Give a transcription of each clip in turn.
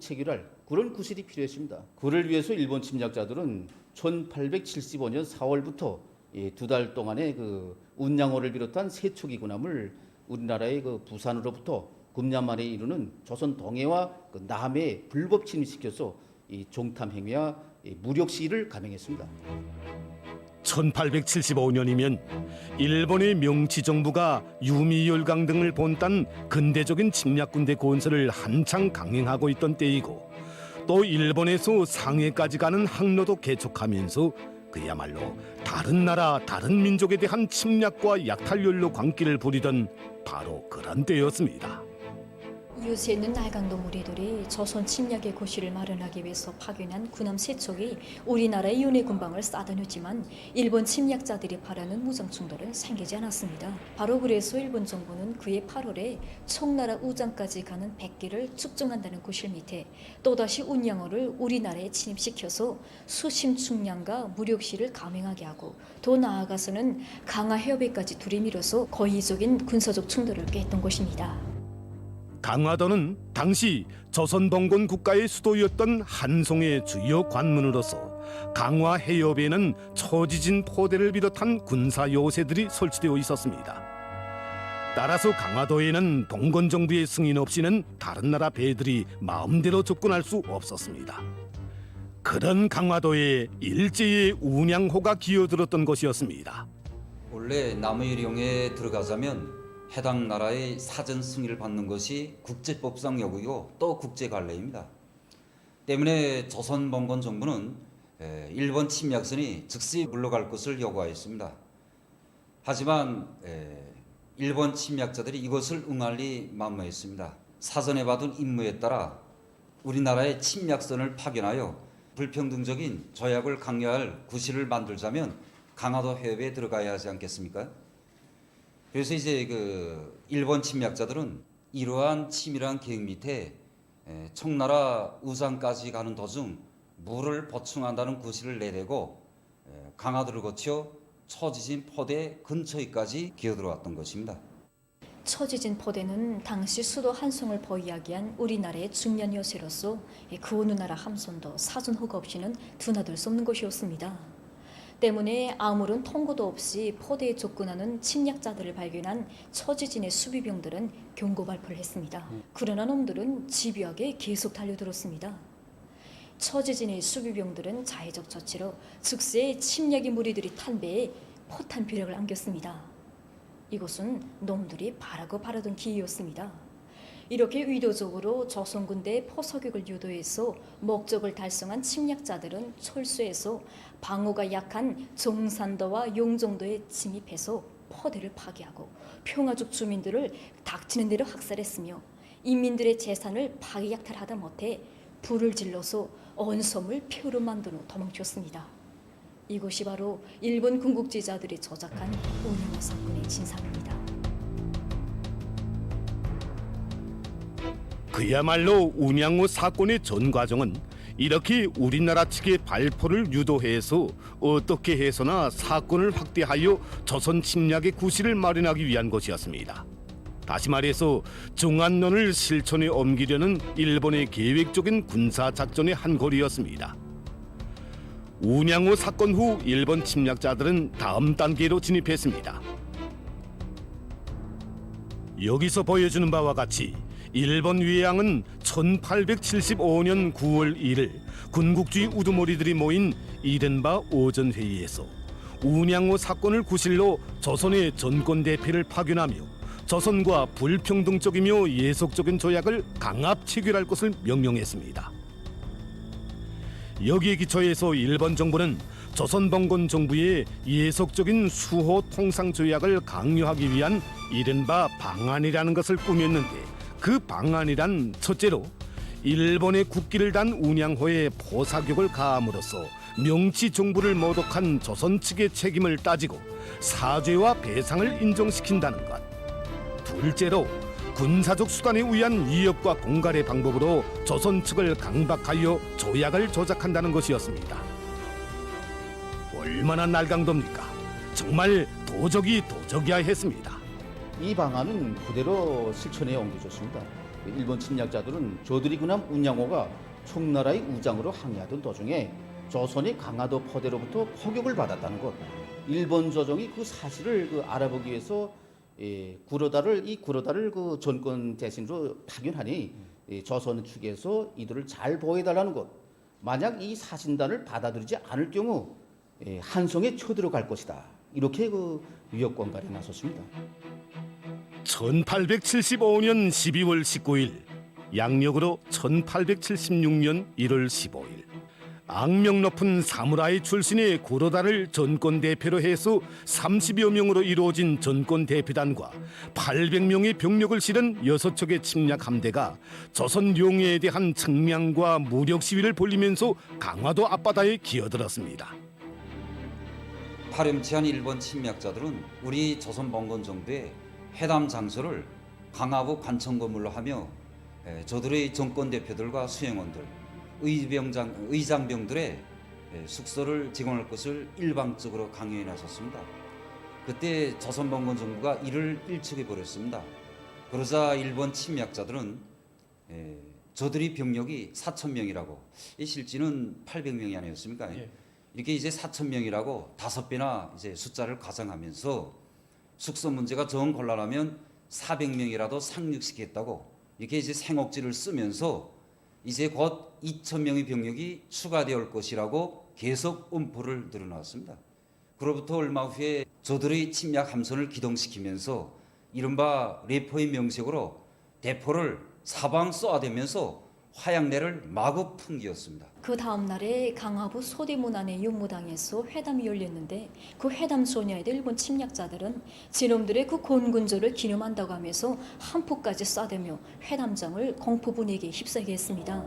체결할 그런 구실이 필요했습니다. 그를 위해서 일본 침략자들은 1875년 4월부터 두 달 동안의 그 운양호를 비롯한 세척기 군함을 우리나라의 그 부산으로부터 금년말에 이르는 조선 동해와 그 남해에 불법 침입시켜서 이 종탐 행위와 무력 시위를 감행했습니다. 1875년이면 일본의 명치 정부가 유미열강 등을 본딴 근대적인 침략군대 건설을 한창 강행하고 있던 때이고, 또 일본에서 상해까지 가는 항로도 개척하면서 그야말로 다른 나라 다른 민족에 대한 침략과 약탈열로 광기를 부리던 바로 그런 때였습니다. 이웃에 있는 날강도 무리들이 조선 침략의 고시를 마련하기 위해서 파견한 군함 세척이 우리나라의 윤회 군방을 쌓아다녔지만 일본 침략자들이 바라는 무장 충돌은 생기지 않았습니다. 바로 그래서 일본 정부는 그해 8월에 청나라 우장까지 가는 100기를 축정한다는 구실 밑에 또다시 운양호를 우리나라에 침입시켜서 수심 충량과 무력 시위를 감행하게 하고, 더 나아가서는 강화 해협에까지 들이밀어서 거의적인 군사적 충돌을 꾀했던 것입니다. 강화도는 당시 조선 봉건 국가의 수도였던 한송의 주요 관문으로서 강화 해협에는 초지진 포대를 비롯한 군사 요새들이 설치되어 있었습니다. 따라서 강화도에는 봉건 정부의 승인 없이는 다른 나라 배들이 마음대로 접근할 수 없었습니다. 그런 강화도에 일제의 운양호가 기어들었던 것이었습니다. 원래 남의령에 들어가자면 해당 나라의 사전 승인을 받는 것이 국제법상 여부이고 또 국제관례입니다. 때문에 조선 봉건 정부는 일본 침략선이 즉시 물러갈 것을 요구하였습니다. 하지만 일본 침략자들이 이것을 응할 리 만무했습니다. 사전에 받은 임무에 따라 우리나라의 침략선을 파견하여 불평등적인 조약을 강요할 구실을 만들자면 강화도 해협에 들어가야 하지 않겠습니까? 그래서 이제 그 일본 침략자들은 이러한 치밀한 계획 밑에 청나라 우장까지 가는 도중 물을 보충한다는 구실을 내대고 강화도를 거쳐 초지진 포대 근처에까지 기어들어왔던 것입니다. 초지진 포대는 당시 수도 한송을 포위하기한 우리나라의 중요한 요새로서 그 어느 나라 함선도 사전 허가 없이는 드나들 수 없는 것이었습니다. 때문에 아무런 통고도 없이 포대에 접근하는 침략자들을 발견한 초지진의 수비병들은 경고 발표를 했습니다. 그러나 놈들은 집요하게 계속 달려들었습니다. 초지진의 수비병들은 자해적 조치로 즉시의 침략의 무리들이 탄 배에 포탄 비력을 안겼습니다. 이것은 놈들이 바라고 바라던 기회였습니다. 이렇게 의도적으로 조선군대의 포서격을 유도해서 목적을 달성한 침략자들은 철수해서 방어가 약한 정산도와 용정도에 침입해서 포대를 파괴하고 평화적 주민들을 닥치는 대로 학살했으며 인민들의 재산을 파괴 약탈하다 못해 불을 질러서 언섬을 표로 만든 후 도망쳤습니다. 이것이 바로 일본 군국주의자들이 조작한 운양호 사건의 진상입니다. 그야말로 운양호 사건의 전 과정은 이렇게 우리나라 측의 발포를 유도해서 어떻게 해서나 사건을 확대하여 조선 침략의 구실을 마련하기 위한 것이었습니다. 다시 말해서 중안론을 실천에 옮기려는 일본의 계획적인 군사작전의 한 고리였습니다. 운양호 사건 후 일본 침략자들은 다음 단계로 진입했습니다. 여기서 보여주는 바와 같이 일본 위양은 1875년 9월 1일 군국주의 우두머리들이 모인 이른바 오전회의에서 운양호 사건을 구실로 조선의 전권 대패를 파견하며 조선과 불평등적이며 예속적인 조약을 강압 체결할 것을 명령했습니다. 여기에 기초해서 일본 정부는 조선 봉건 정부의 예속적인 수호 통상 조약을 강요하기 위한 이른바 방안이라는 것을 꾸몄는데, 그 방안이란 첫째로 일본의 국기를 단 운양호에 포사격을 가함으로써 명치 정부를 모독한 조선 측의 책임을 따지고 사죄와 배상을 인정시킨다는 것. 둘째로 군사적 수단에 의한 위협과 공갈의 방법으로 조선 측을 강박하여 조약을 조작한다는 것이었습니다. 얼마나 날강도입니까? 정말 도적이야 했습니다. 이 방안은 그대로 실천에 옮겨졌습니다. 일본 침략자들은 저들이군함 운양호가 청나라의 우장으로 항해하던 도중에 조선의 강화도 포대로부터 포격을 받았다는 것. 일본 조정이 그 사실을 알아보기 위해서 구로다를 그 전권 대신으로 파견하니 조선 측에서 이들을 잘 보호해달라는 것. 만약 이 사신단을 받아들이지 않을 경우 한성에 쳐들어갈 것이다. 이렇게 그 위협 공갈에 나섰습니다. 1875년 12월 19일, 양력으로 1876년 1월 15일, 악명 높은 사무라이 출신의 구로다를 전권 대표로 해서 30여 명으로 이루어진 전권 대표단과 800명의 병력을 실은 6척의 침략 함대가 조선 용해에 대한 청량과 무력 시위를 벌이면서 강화도 앞바다에 기어들었습니다. 파렴치한 일본 침략자들은 우리 조선 봉건 정부의 회담 장소를 강화부 관청 건물로 하며 저들의 정권 대표들과 수행원들, 의장병들의 숙소를 제공할 것을 일방적으로 강요해 나섰습니다. 그때 조선 봉건 정부가 이를 일축해 버렸습니다. 그러자 일본 침략자들은 저들이 병력이 4,000명이라고, 실지는 800명이 아니었습니까? 이렇게 이제 4,000명이라고 5배나 이제 숫자를 가상하면서 숙소 문제가 정 곤란하면 400명이라도 상륙시키겠다고 이렇게 이제 생억지를 쓰면서 이제 곧 2,000명의 병력이 추가되어 것이라고 계속 음포를 늘어놨습니다. 그로부터 얼마 후에 저들의 침략 함선을 기동시키면서 이른바 레포의 명색으로 대포를 사방 쏘아대면서 화양내를 마구 풍기었습니다. 그 다음 날에 강화부 소대문 안의 용무당에서 회담이 열렸는데 그 회담 소녀에도 일본 침략자들은 지놈들의 그 곤군조를 기념한다고 하면서 한 포까지 쏴대며 회담장을 공포 분위기에 휩싸게 했습니다.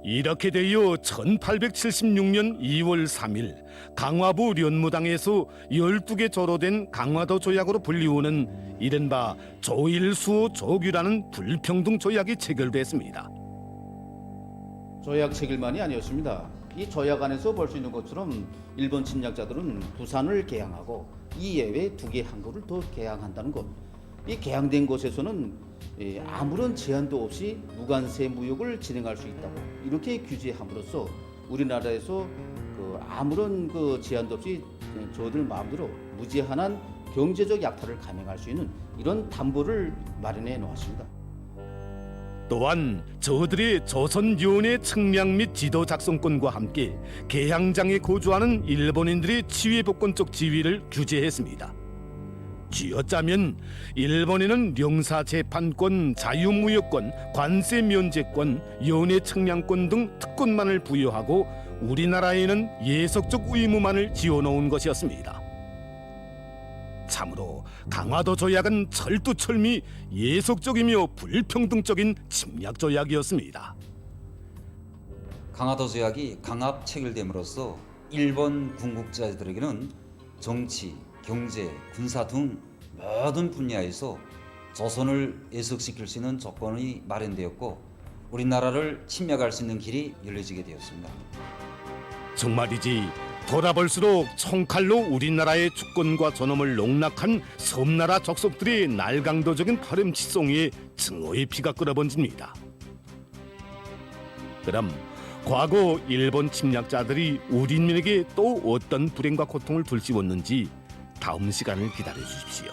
이렇게 되어 1876년 2월 3일 강화부 련무당에서 12개 조로 된 강화도 조약으로 불리우는 이른바 조일수호 조규라는 불평등 조약이 체결됐습니다. 조약 체결만이 아니었습니다. 이 조약 안에서 볼 수 있는 것처럼 일본 침략자들은 부산을 개항하고 이외에 2개 항구를 더 개항한다는 것. 이 개항된 곳에서는 아무런 제한도 없이 무관세 무역을 진행할 수 있다고 이렇게 규제함으로써 우리나라에서 아무런 제한도 없이 저들 마음대로 무제한한 경제적 약탈을 감행할 수 있는 이런 담보를 마련해 놓았습니다. 또한 저들의 조선 요원의 측량 및 지도 작성권과 함께 개항장에 거주하는 일본인들의 치외 복권적 지위를 규제했습니다. 쥐어짜면 일본에는 영사 재판권, 자유무역권, 관세 면제권, 연애 측량권 등 특권만을 부여하고 우리나라에는 예속적 의무만을 지어놓은 것이었습니다. 참으로 강화도 조약은 철두철미 예속적이며 불평등적인 침략 조약이었습니다. 강화도 조약이 강압 체결됨으로써 일본 군국자들에게는 정치, 경제, 군사 등 모든 분야에서 조선을 예속시킬 수 있는 조건이 마련되었고 우리나라를 침략할 수 있는 길이 열려지게 되었습니다. 정말이지 돌아볼수록 총칼로 우리나라의 주권과 존엄을 농락한 섬나라 족속들의 날강도적인 파렴치송에 증오의 피가 끓어번집니다. 그럼 과거 일본 침략자들이 우리 인민에게 또 어떤 불행과 고통을 불지웠는지 다음 시간을 기다려 주십시오.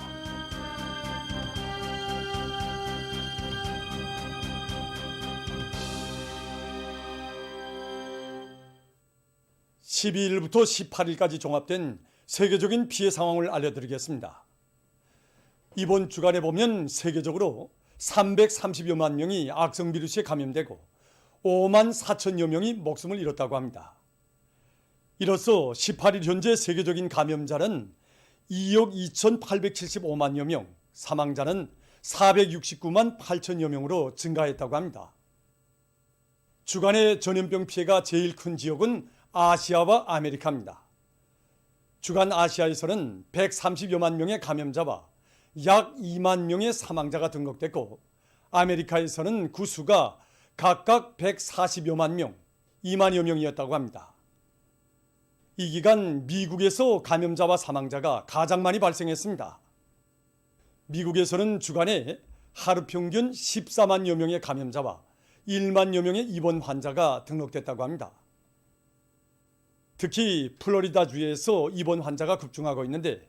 (12일부터 18일까지) 종합된 세계적인 피해 상황을 알려드리겠습니다. 이번 주간에 보면 세계적으로 330여만 명이 악성 비루스에 감염되고 5만 4천여 명이 목숨을 잃었다고 합니다. 이로써 18일 현재 세계적인 감염자는 2억 2,875만여 명, 사망자는 469만 8천여 명으로 증가했다고 합니다. 주간의 전염병 피해가 제일 큰 지역은 아시아와 아메리카입니다. 주간 아시아에서는 130여만 명의 감염자와 약 2만 명의 사망자가 등록됐고 아메리카에서는 그 수가 각각 140여만 명, 2만여 명이었다고 합니다. 이 기간 미국에서 감염자와 사망자가 가장 많이 발생했습니다. 미국에서는 주간에 하루 평균 14만여 명의 감염자와 1만여 명의 입원 환자가 등록됐다고 합니다. 특히 플로리다주에서 입원 환자가 급증하고 있는데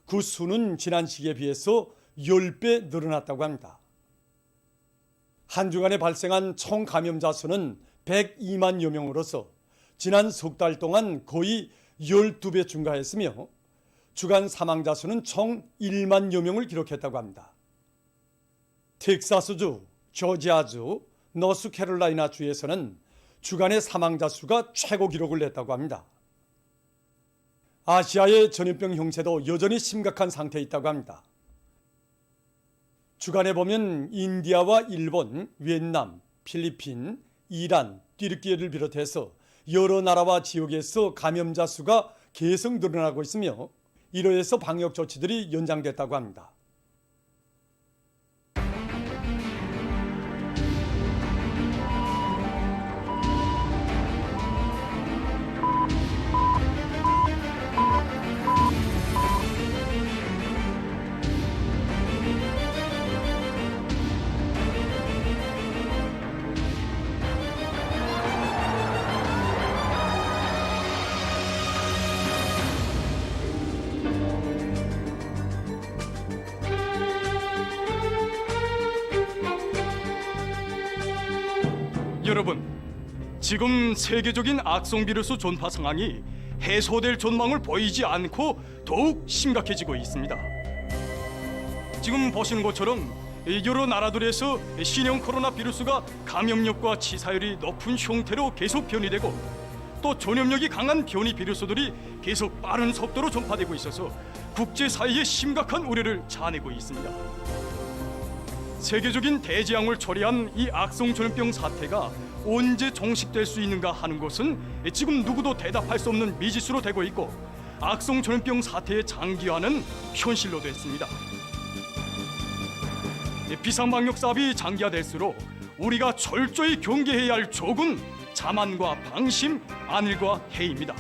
그 수는 지난 시기에 비해서 10배 늘어났다고 합니다. 한 주간에 발생한 총 감염자 수는 102만여 명으로서 지난 석 달 동안 거의 12배 증가했으며 주간 사망자 수는 총 1만여 명을 기록했다고 합니다. 텍사스주, 조지아주, 노스캐롤라이나 주에서는 주간의 사망자 수가 최고 기록을 냈다고 합니다. 아시아의 전염병 형세도 여전히 심각한 상태에 있다고 합니다. 주간에 보면 인디아와 일본, 베트남, 필리핀, 이란, 튀르키예를 비롯해서 여러 나라와 지역에서 감염자 수가 계속 늘어나고 있으며 이로해서 방역 조치들이 연장됐다고 합니다. 여러분, 지금 세계적인 악성 비루스 전파 상황이 해소될 전망을 보이지 않고 더욱 심각해지고 있습니다. 지금 보시는 것처럼 여러 나라들에서 신형 코로나 비루스가 감염력과 치사율이 높은 형태로 계속 변이되고 또 전염력이 강한 변이 비루스들이 계속 빠른 속도로 전파되고 있어서 국제사회에 심각한 우려를 자아내고 있습니다. 세계적인 대재앙을 초래한 이 악성 전염병 사태가 언제 종식될 수 있는가 하는 것은 지금 누구도 대답할 수 없는 미지수로 되고 있고 악성 전염병 사태의 장기화는 현실로 됐습니다. 비상방역 사업이 장기화될수록 우리가 철저히 경계해야 할 쪽은 자만과 방심, 안일과 해입니다.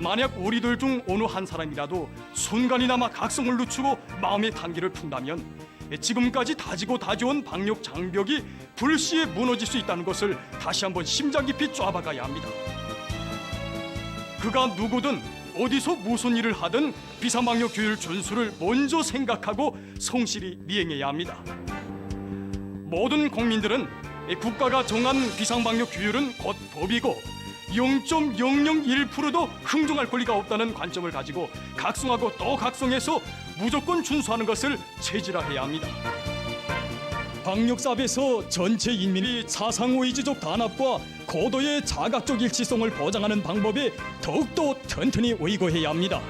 만약 우리들 중 어느 한 사람이라도 순간이나마 각성을 늦추고 마음의 단계를 푼다면 지금까지 다지고 다져온 방역 장벽이 불시에 무너질 수 있다는 것을 다시 한번 심장 깊이 抓박아야 합니다. 그가 누구든 어디서 무슨 일을 하든 비상방역 규율 준수를 먼저 생각하고 성실히 미행해야 합니다. 모든 국민들은 국가가 정한 비상방역 규율은 곧 법이고 0.001%도 흥정할 권리가 없다는 관점을 가지고 각성하고 또 각성해서 무조건 준수하는 것을 체질화해야 합니다. 방역사업에서 전체 인민이 사상의지적 단합과 고도의 자각적 일치성을 보장하는 방법에 더욱더 튼튼히 의거해야 합니다.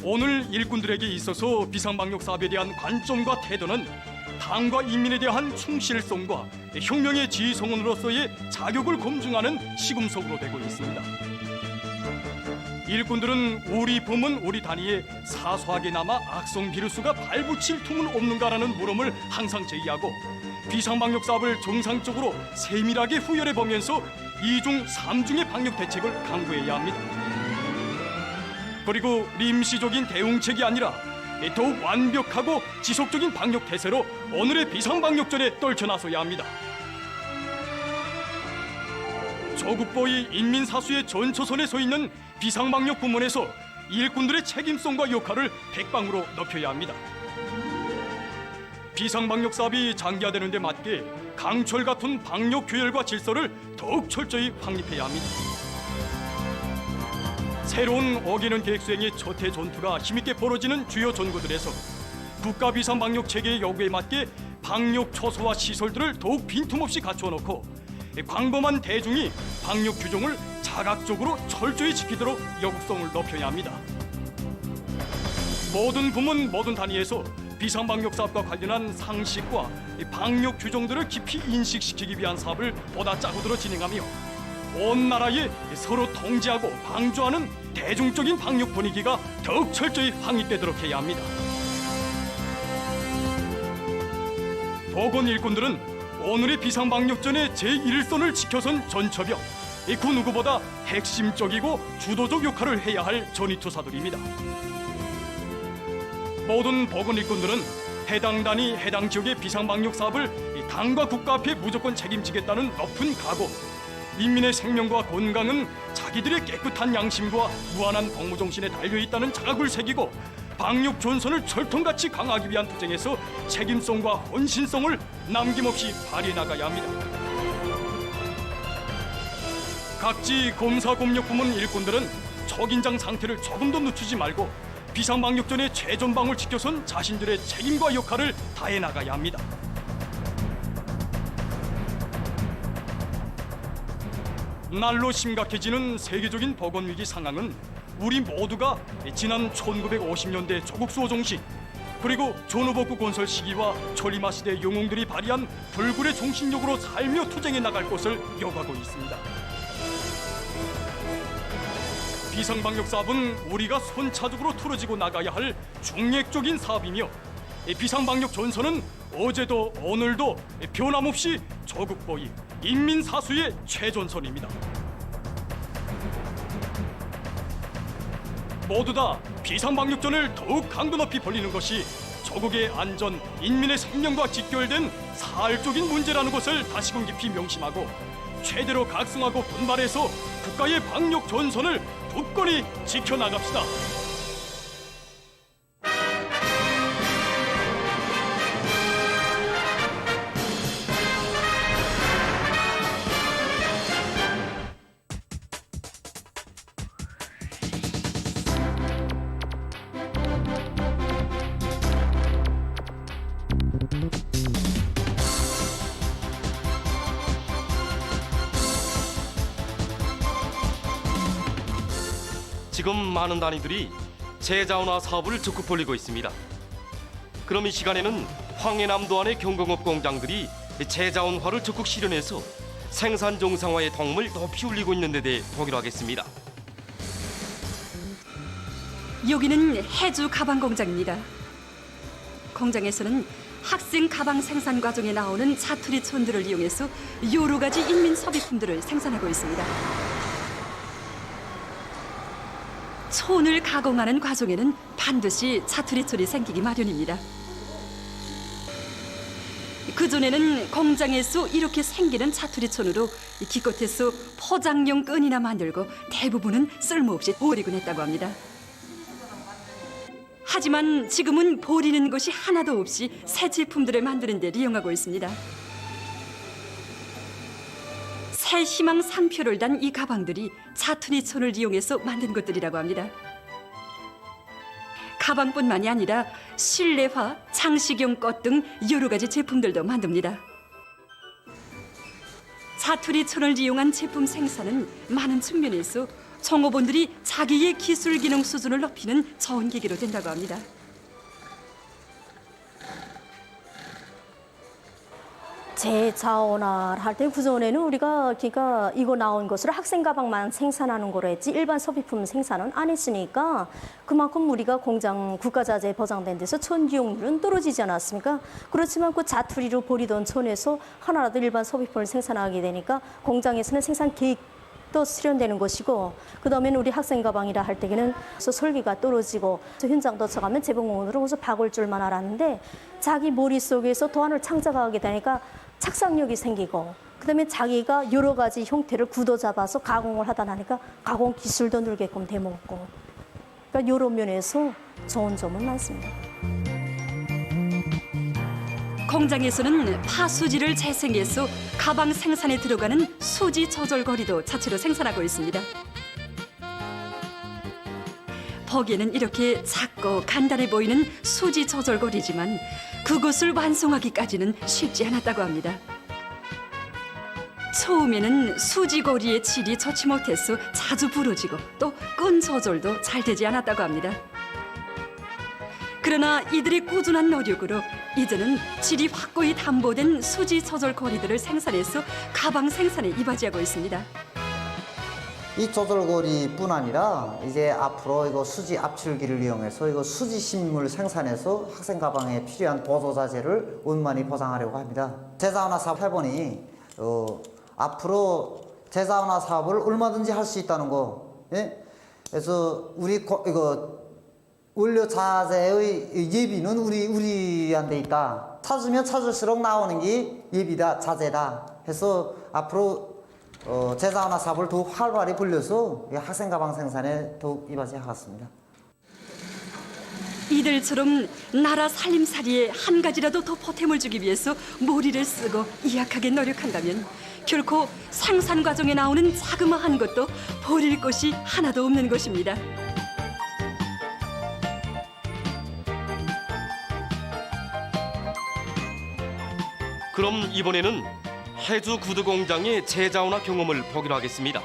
오늘 일꾼들에게 있어서 비상방역 사업에 대한 관점과 태도는 당과 인민에 대한 충실성과 혁명의 지휘성원으로서의 자격을 검증하는 시금석으로 되고 있습니다. 일꾼들은 우리 부문 우리 단위에 사소하게나마 악성 비루스가 발붙일 틈은 없는가라는 물음을 항상 제기하고 비상방역 사업을 정상적으로 세밀하게 후열해 보면서 2중 3중의 방역 대책을 강구해야 합니다. 그리고 임시적인 대응책이 아니라 더욱 완벽하고 지속적인 방역 태세로 오늘의 비상방역전에 떨쳐나서야 합니다. 조국보위 인민사수의 전초선에 서 있는 비상방역 부문에서 일꾼들의 책임성과 역할을 백방으로 높여야 합니다. 비상방역 사업이 장기화되는 데 맞게 강철 같은 방역 규율과 질서를 더욱 철저히 확립해야 합니다. 새로운 어기는 계획 수행의 첫 해 전투가 힘있게 벌어지는 주요 전구들에서 국가 비상방역 체계의 요구에 맞게 방역 초소와 시설들을 더욱 빈틈없이 갖춰놓고 광범한 대중이 방역 규정을 자각적으로 철저히 지키도록 역국성을 높여야 합니다. 모든 부문 모든 단위에서 비상방역 사업과 관련한 상식과 방역 규정들을 깊이 인식시키기 위한 사업을 보다 짜고들어 진행하며 온 나라에 서로 통제하고 방조하는 대중적인 방역 분위기가 더욱 철저히 확립되도록 해야 합니다. 버건 일꾼들은 오늘의 비상방역전의 제1선을 지켜선 전처병, 그 누구보다 핵심적이고 주도적 역할을 해야 할 전위투사들입니다. 모든 버건 일꾼들은 해당 단위, 해당 지역의 비상방역 사업을 당과 국가 앞에 무조건 책임지겠다는 높은 각오, 인민의 생명과 건강은 자기들의 깨끗한 양심과 무한한 복무정신에 달려있다는 자각을 새기고 방역 전선을 철통같이 강화하기 위한 투쟁에서 책임성과 헌신성을 남김없이 발휘해 나가야 합니다. 각지 검사검역 부문 일꾼들은 초긴장 상태를 조금도 늦추지 말고 비상방역전의 최전방을 지켜선 자신들의 책임과 역할을 다해 나가야 합니다. 날로 심각해지는 세계적인 보건 위기 상황은 우리 모두가 지난 1950년대 조국 수호 정신, 그리고 전후복구 건설 시기와 초리마 시대 영웅들이 발휘한 불굴의 정신력으로 살며 투쟁해 나갈 것을 요구하고 있습니다. 비상방역 사업은 우리가 선차적으로 틀어지고 나가야 할 중액적인 사업이며, 비상방역 전선은 어제도 오늘도 변함없이 조국보위, 인민사수의 최전선입니다. 모두 다 비상방역전을 더욱 강도 높이 벌리는 것이 조국의 안전, 인민의 생명과 직결된 사활적인 문제라는 것을 다시금 깊이 명심하고 최대로 각성하고 분발해서 국가의 방역 전선을 굳건히 지켜나갑시다. 지금 많은 단위들이 재자원화 사업을 적극 벌이고 있습니다. 그럼 이 시간에는 황해남도안의 경공업 공장들이 재자원화를 적극 실현해서 생산 정상화의 동을 높이 올리고 있는 데 대해 보기로 하겠습니다. 여기는 해주 가방 공장입니다. 공장에서는 학생 가방 생산 과정에 나오는 자투리 촌들을 이용해서 여러 가지 인민 소비품들을 생산하고 있습니다. 촌을 가공하는 과정에는 반드시 자투리촌이 생기기 마련입니다. 그전에는 공장에서 이렇게 생기는 자투리촌으로 기껏해서 포장용 끈이나 만들고 대부분은 쓸모없이 버리곤 했다고 합니다. 하지만 지금은 버리는 것이 하나도 없이 새 제품들을 만드는 데 이용하고 있습니다. 새 희망 상표를 단 이 가방들이 자투리촌을 이용해서 만든 것들이라고 합니다. 가방뿐만이 아니라 실내화, 장식용 꽃 등 여러 가지 제품들도 만듭니다. 자투리촌을 이용한 제품 생산은 많은 측면에서 종업원들이 자기의 기술 기능 수준을 높이는 좋은 계기로 된다고 합니다. 재자원화를 할 때 그전에는 우리가 그러니까 이거 나온 것으로 학생 가방만 생산하는 거로 했지 일반 소비품 생산은 안 했으니까 그만큼 우리가 공장 국가자재 보장된 데서 촌 비용률은 떨어지지 않았습니까? 그렇지만 그 자투리로 버리던 촌에서 하나라도 일반 소비품을 생산하게 되니까 공장에서는 생산 계획도 수련되는 것이고 그다음에는 우리 학생 가방이라 할 때에는 설비가 떨어지고 현장 도착하면 재봉원으로 거기서 박을 줄만 알았는데 자기 머릿속에서 도안을 창작하게 되니까 착상력이 생기고 그다음에 자기가 여러 가지 형태를 굳어 잡아서 가공을 하다 나니까 가공 기술도 늘게끔 되먹고 그러니까 여러 면에서 좋은 점은 많습니다. 공장에서는 파수지를 재생해서 가방 생산에 들어가는 수지 조절거리도 자체로 생산하고 있습니다. 보기에는 이렇게 작고 간단해 보이는 수지 조절거리지만 그것을 완성하기까지는 쉽지 않았다고 합니다. 처음에는 수지거리의 질이 좋지 못해서 자주 부러지고 또 끈 조절도 잘 되지 않았다고 합니다. 그러나 이들의 꾸준한 노력으로 이제는 질이 확고히 담보된 수지 조절 거리들을 생산해서 가방 생산에 이바지하고 있습니다. 이 조절고리뿐 아니라 이제 앞으로 이거 수지 압출기를 이용해서 이거 수지 신물 생산해서 학생 가방에 필요한 보조 자재를 원만히 보장하려고 합니다. 제자원화 사업 8번이 앞으로 제자원화 사업을 얼마든지 할 수 있다는 거. 예? 그래서 이거 원료 자재의 예비는 우리한테 있다. 찾으면 찾을수록 나오는 게 예비다, 자재다. 해서 앞으로 제자원화 사업을 더욱 활발히 불려서 학생 가방 생산에 더욱 이바지하겠습니다. 이들처럼 나라 살림살이에 한 가지라도 더 보탬을 주기 위해서 머리를 쓰고 이악하게 노력한다면 결코 생산 과정에 나오는 자그마한 것도 버릴 것이 하나도 없는 것입니다. 그럼 이번에는 해주 구두 공장의 제자원화 경험을 보기로 하겠습니다.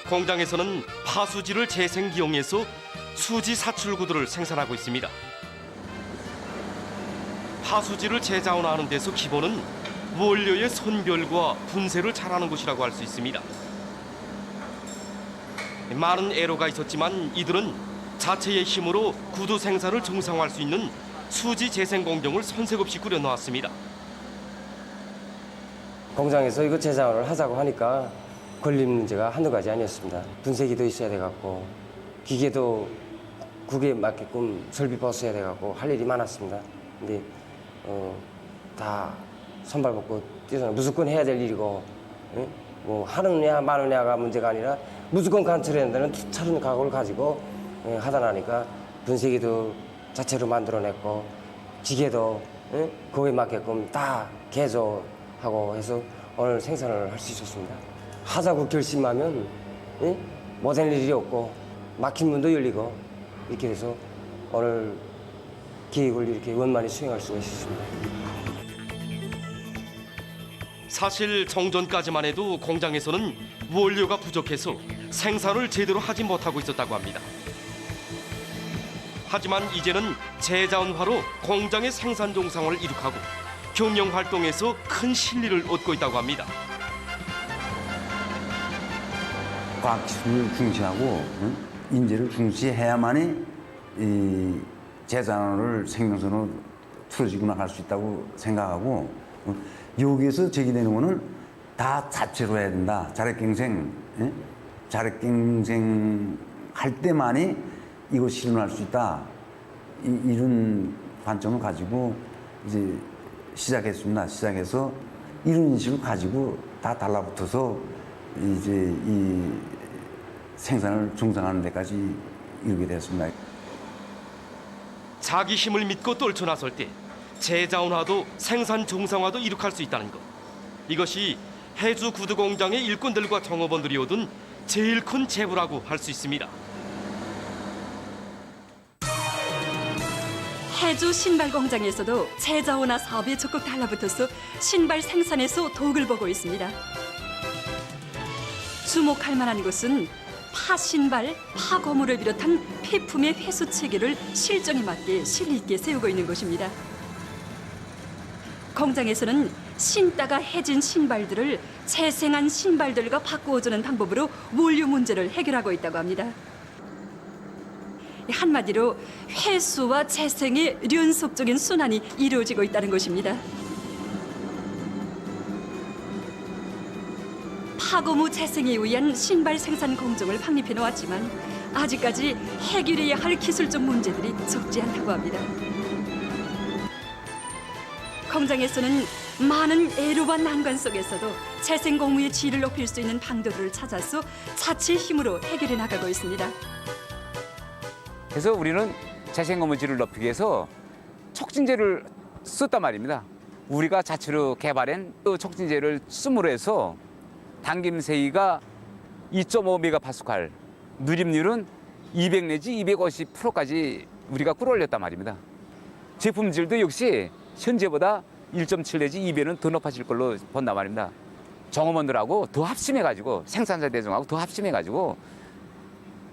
공장에서는 파수지를 재생기용해서 수지 사출 구두를 생산하고 있습니다. 파수지를 제자원화하는 데서 기본은 원료의 선별과 분쇄를 잘하는 것이라고 할 수 있습니다. 많은 애로가 있었지만 이들은 자체의 힘으로 구두 생산을 정상화할 수 있는 수지 재생 공정을 손색 없이 꾸려 놓았습니다. 공장에서 이거 제자원을 하자고 하니까 걸림 문제가 한두 가지 아니었습니다. 분쇄기도 있어야 돼갖고 기계도 국에 맞게끔 설비 벗어야 돼갖고 할 일이 많았습니다. 근데 다 손발 벗고 뛰어서 무조건 해야 될 일이고, 예? 뭐 하느냐 마느냐가 문제가 아니라 무조건 관철해야 된다는 투철한 각오를 가지고 하다 나니까 분쇄기도 자체로 만들어냈고 기계도 그거에 맞게끔 다 개조하고 해서 오늘 생산을 할 수 있었습니다. 하자고 결심하면 못할 일이 없고 막힌 문도 열리고 이렇게 해서 오늘 계획을 이렇게 원만히 수행할 수가 있었습니다. 사실 정전까지만 해도 공장에서는 원료가 부족해서 생산을 제대로 하지 못하고 있었다고 합니다. 하지만 이제는 제자원화로 공장의 생산 정상화를 이룩하고 경영 활동에서 큰 실리를 얻고 있다고 합니다. 과학기술을 중시하고 인재를 중시해야만이 이 제자원화를 생명선으로 틀어지고 나갈 수 있다고 생각하고 여기에서 제기되는 거는 다 자체로 해야 된다. 자력경쟁, 자력경쟁 할 때만이 이걸 실현할 수 있다. 이런 관점을 가지고 이제 시작했습니다. 시작해서 이런 인식을 가지고 다 달라붙어서 이제 이 생산을 정상화하는 데까지 이르게 되었습니다. 자기 힘을 믿고 떨쳐나설 때 제자원화도 생산 정상화도 이룩할 수 있다는 것. 이것이 해주 구두 공장의 일꾼들과 종업원들이 얻은 제일 큰 재부라고 할 수 있습니다. 해주 신발 공장에서도 제자원화 사업에 적극 달라붙어서 신발 생산에서 덕을 보고 있습니다. 주목할 만한 것은 파신발, 파고무를 비롯한 폐품의 회수 체계를 실정에 맞게 실리 있게 세우고 있는 것입니다. 공장에서는 신다가 해진 신발들을 재생한 신발들과 바꾸어주는 방법으로 원료 문제를 해결하고 있다고 합니다. 한마디로 회수와 재생의 연속적인 순환이 이루어지고 있다는 것입니다. 파고무 재생에 의한 신발 생산 공정을 확립해 놓았지만 아직까지 해결해야 할 기술적 문제들이 적지 않다고 합니다. 공장에서는 많은 애로와 난관 속에서도 재생 공무의 질을 높일 수 있는 방도를 찾아서 자체 힘으로 해결해 나가고 있습니다. 그래서 우리는 재생 고무질을 높이기 위해서 촉진제를 썼단 말입니다. 우리가 자체로 개발한 그 촉진제를 씀으로 해서 당김 세기가 2.5메가파스칼, 누림률은 200 내지 250%까지 우리가 끌어올렸단 말입니다. 제품질도 역시 현재보다 1.7 내지 2배는 더 높아질 걸로 본단 말입니다. 종업원들하고 더 합심해가지고 생산자 대중하고 더 합심해가지고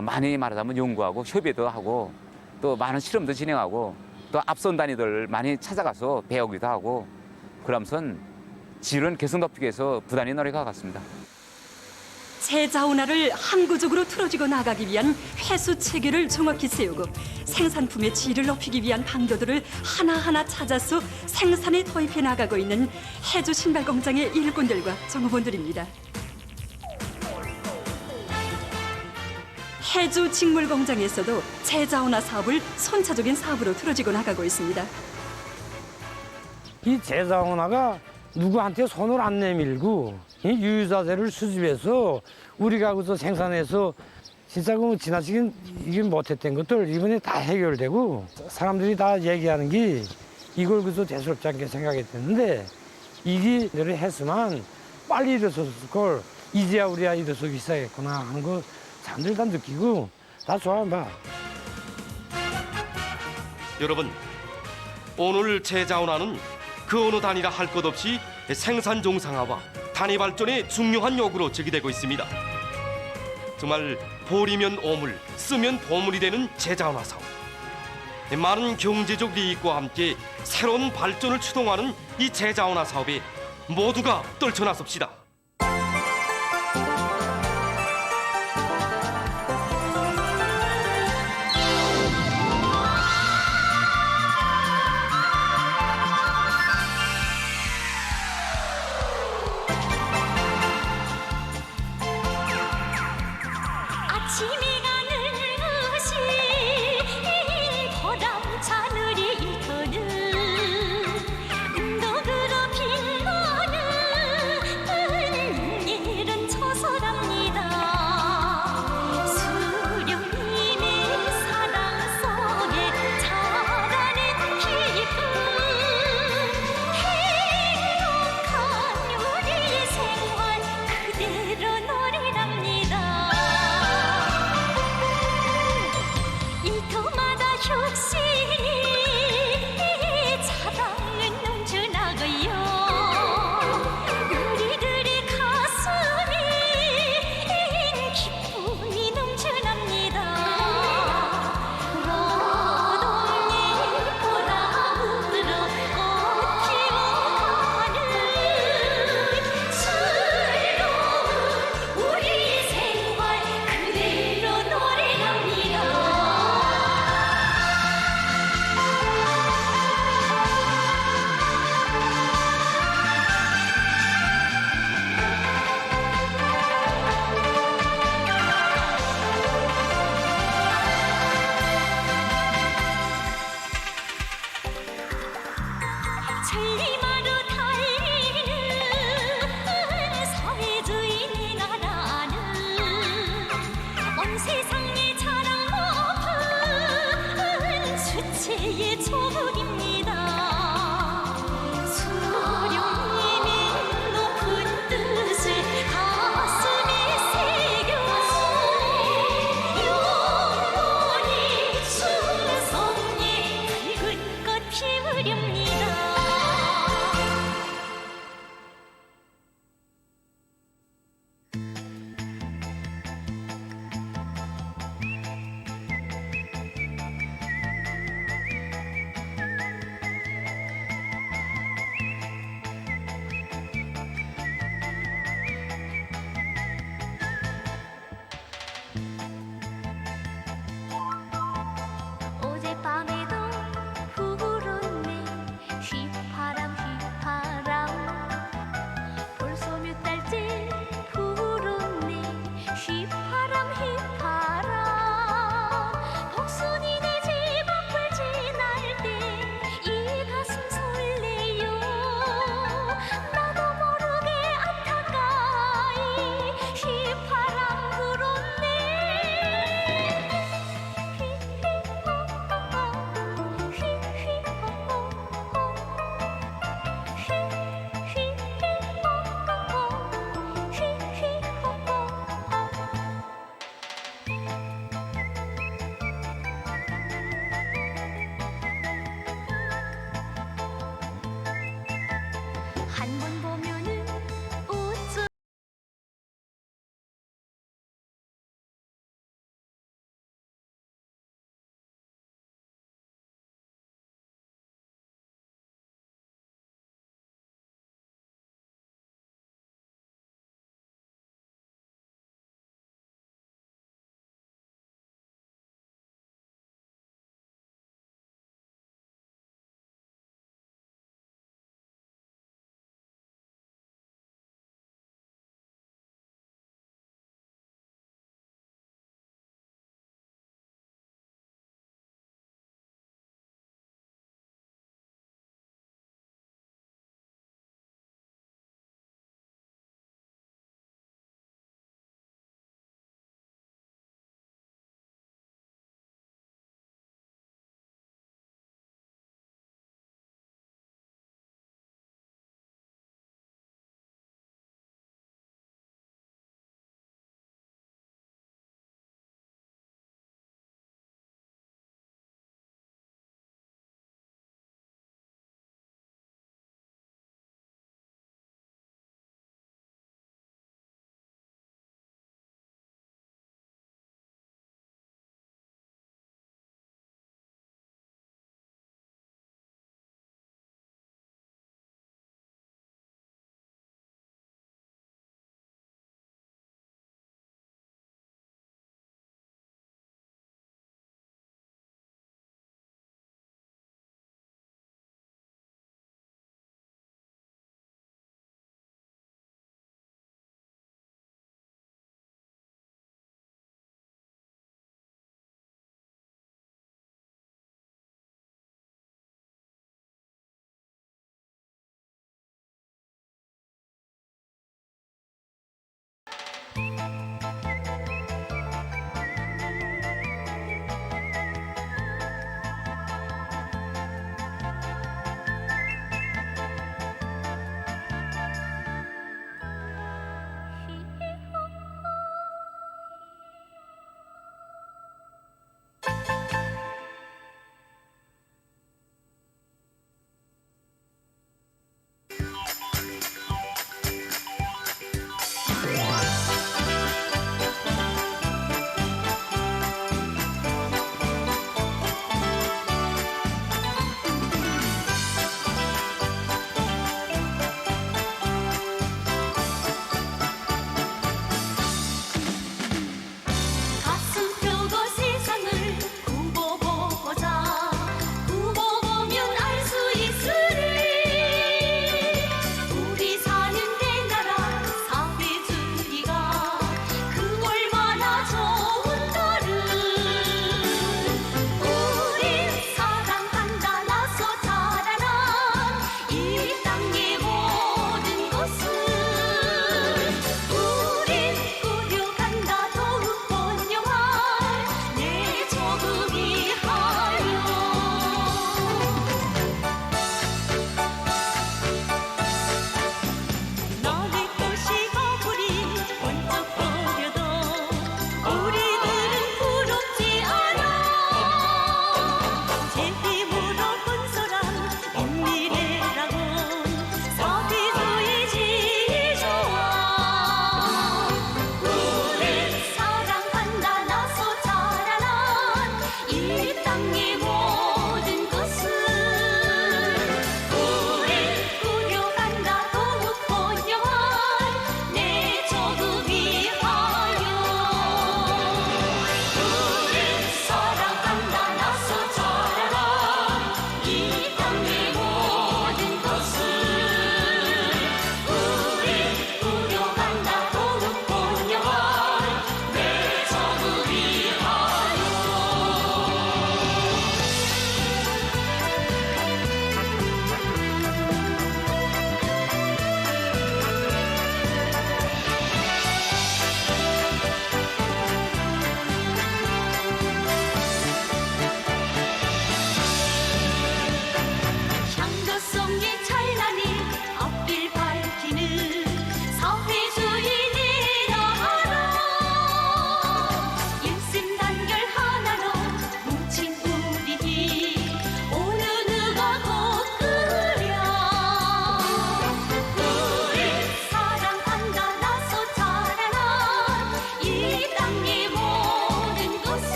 많이 말하자면 연구하고 협의도 하고 또 많은 실험도 진행하고 또 앞선 단위들 많이 찾아가서 배우기도 하고 그러면서 질은 개선 높이기 위해서 부단히 노력하고 있습니다. 제자온화를 항구적으로 틀어지고 나가기 위한 회수 체계를 정확히 세우고 생산품의 질을 높이기 위한 방도들을 하나하나 찾아서 생산에 도입해 나가고 있는 해주 신발 공장의 일꾼들과 종업원들입니다. 해주 직물 공장에서도 제자온화 사업을 선차적인 사업으로 틀어지고 나가고 있습니다. 이 제자온화가 누구한테 손을 안 내밀고 이 유유자재를 수집해서 우리가 거기서 생산해서 진짜 그 지나치게 이게 못했던 것들 이번에 다 해결되고 사람들이 다 얘기하는 게 이걸 그저 대수롭지 않게 생각했었는데 이게 늘 했으면 빨리 일어섰을 걸 이제야 우리가 일어서기 시작했구나 하는 거 사람들 다 느끼고 다 좋아한다. 여러분, 오늘 제자온화는 그 어느 단위라 할 것 없이 생산 정상화와 단위 발전의 중요한 요구로 제기되고 있습니다. 정말 보리면 오물, 쓰면 보물이 되는 제자온화 사업. 많은 경제적 이익과 함께 새로운 발전을 추동하는 이 제자온화 사업에 모두가 떨쳐나섭시다. 빛나는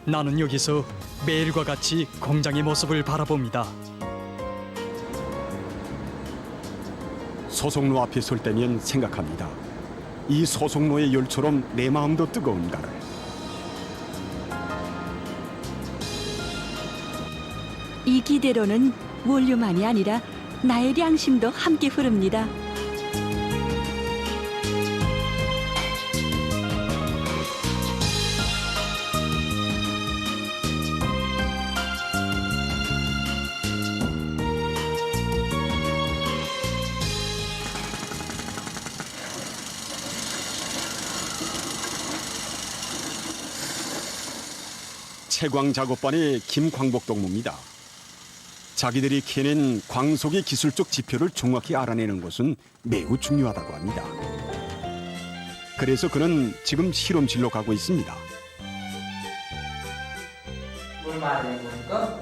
나는 여기서 매일과 같이 공장의 모습을 바라봅니다. 소속로 앞에 설 때면 생각합니다. 이 소속로의 열처럼 내 마음도 뜨거운가를. 이 기대로는 원료만이 아니라 나의 양심도 함께 흐릅니다. 채광 작업반의 김광복 동무입니다. 자기들이 캐낸 광석의 기술적 지표를 정확히 알아내는 것은 매우 중요하다고 합니다. 그래서 그는 지금 실험실로 가고 있습니다. 물 많이 보니까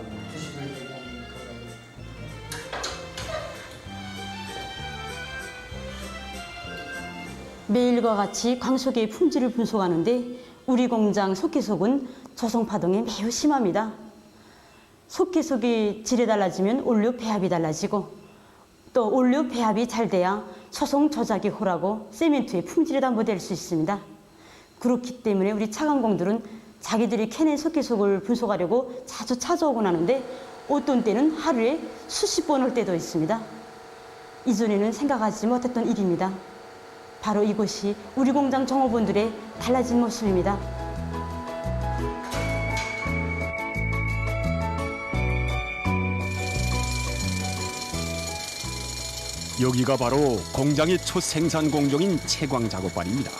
매일과 같이 광석의 품질을 분석하는데 우리 공장 속계속은 조성파동이 매우 심합니다. 속계속이 질이 달라지면 올류 배합이 달라지고 또 올류 배합이 잘 돼야 초송 조작이 호라고 세멘트의 품질이 담보될 수 있습니다. 그렇기 때문에 우리 차관공들은 자기들이 캐낸 속계속을 분석하려고 자주 찾아오곤 하는데 어떤 때는 하루에 수십 번 올 때도 있습니다. 이전에는 생각하지 못했던 일입니다. 바로 이것이 우리 공장 종업원들의 달라진 모습입니다. 여기가 바로 공장의 첫 생산 공정인 채광 작업반입니다.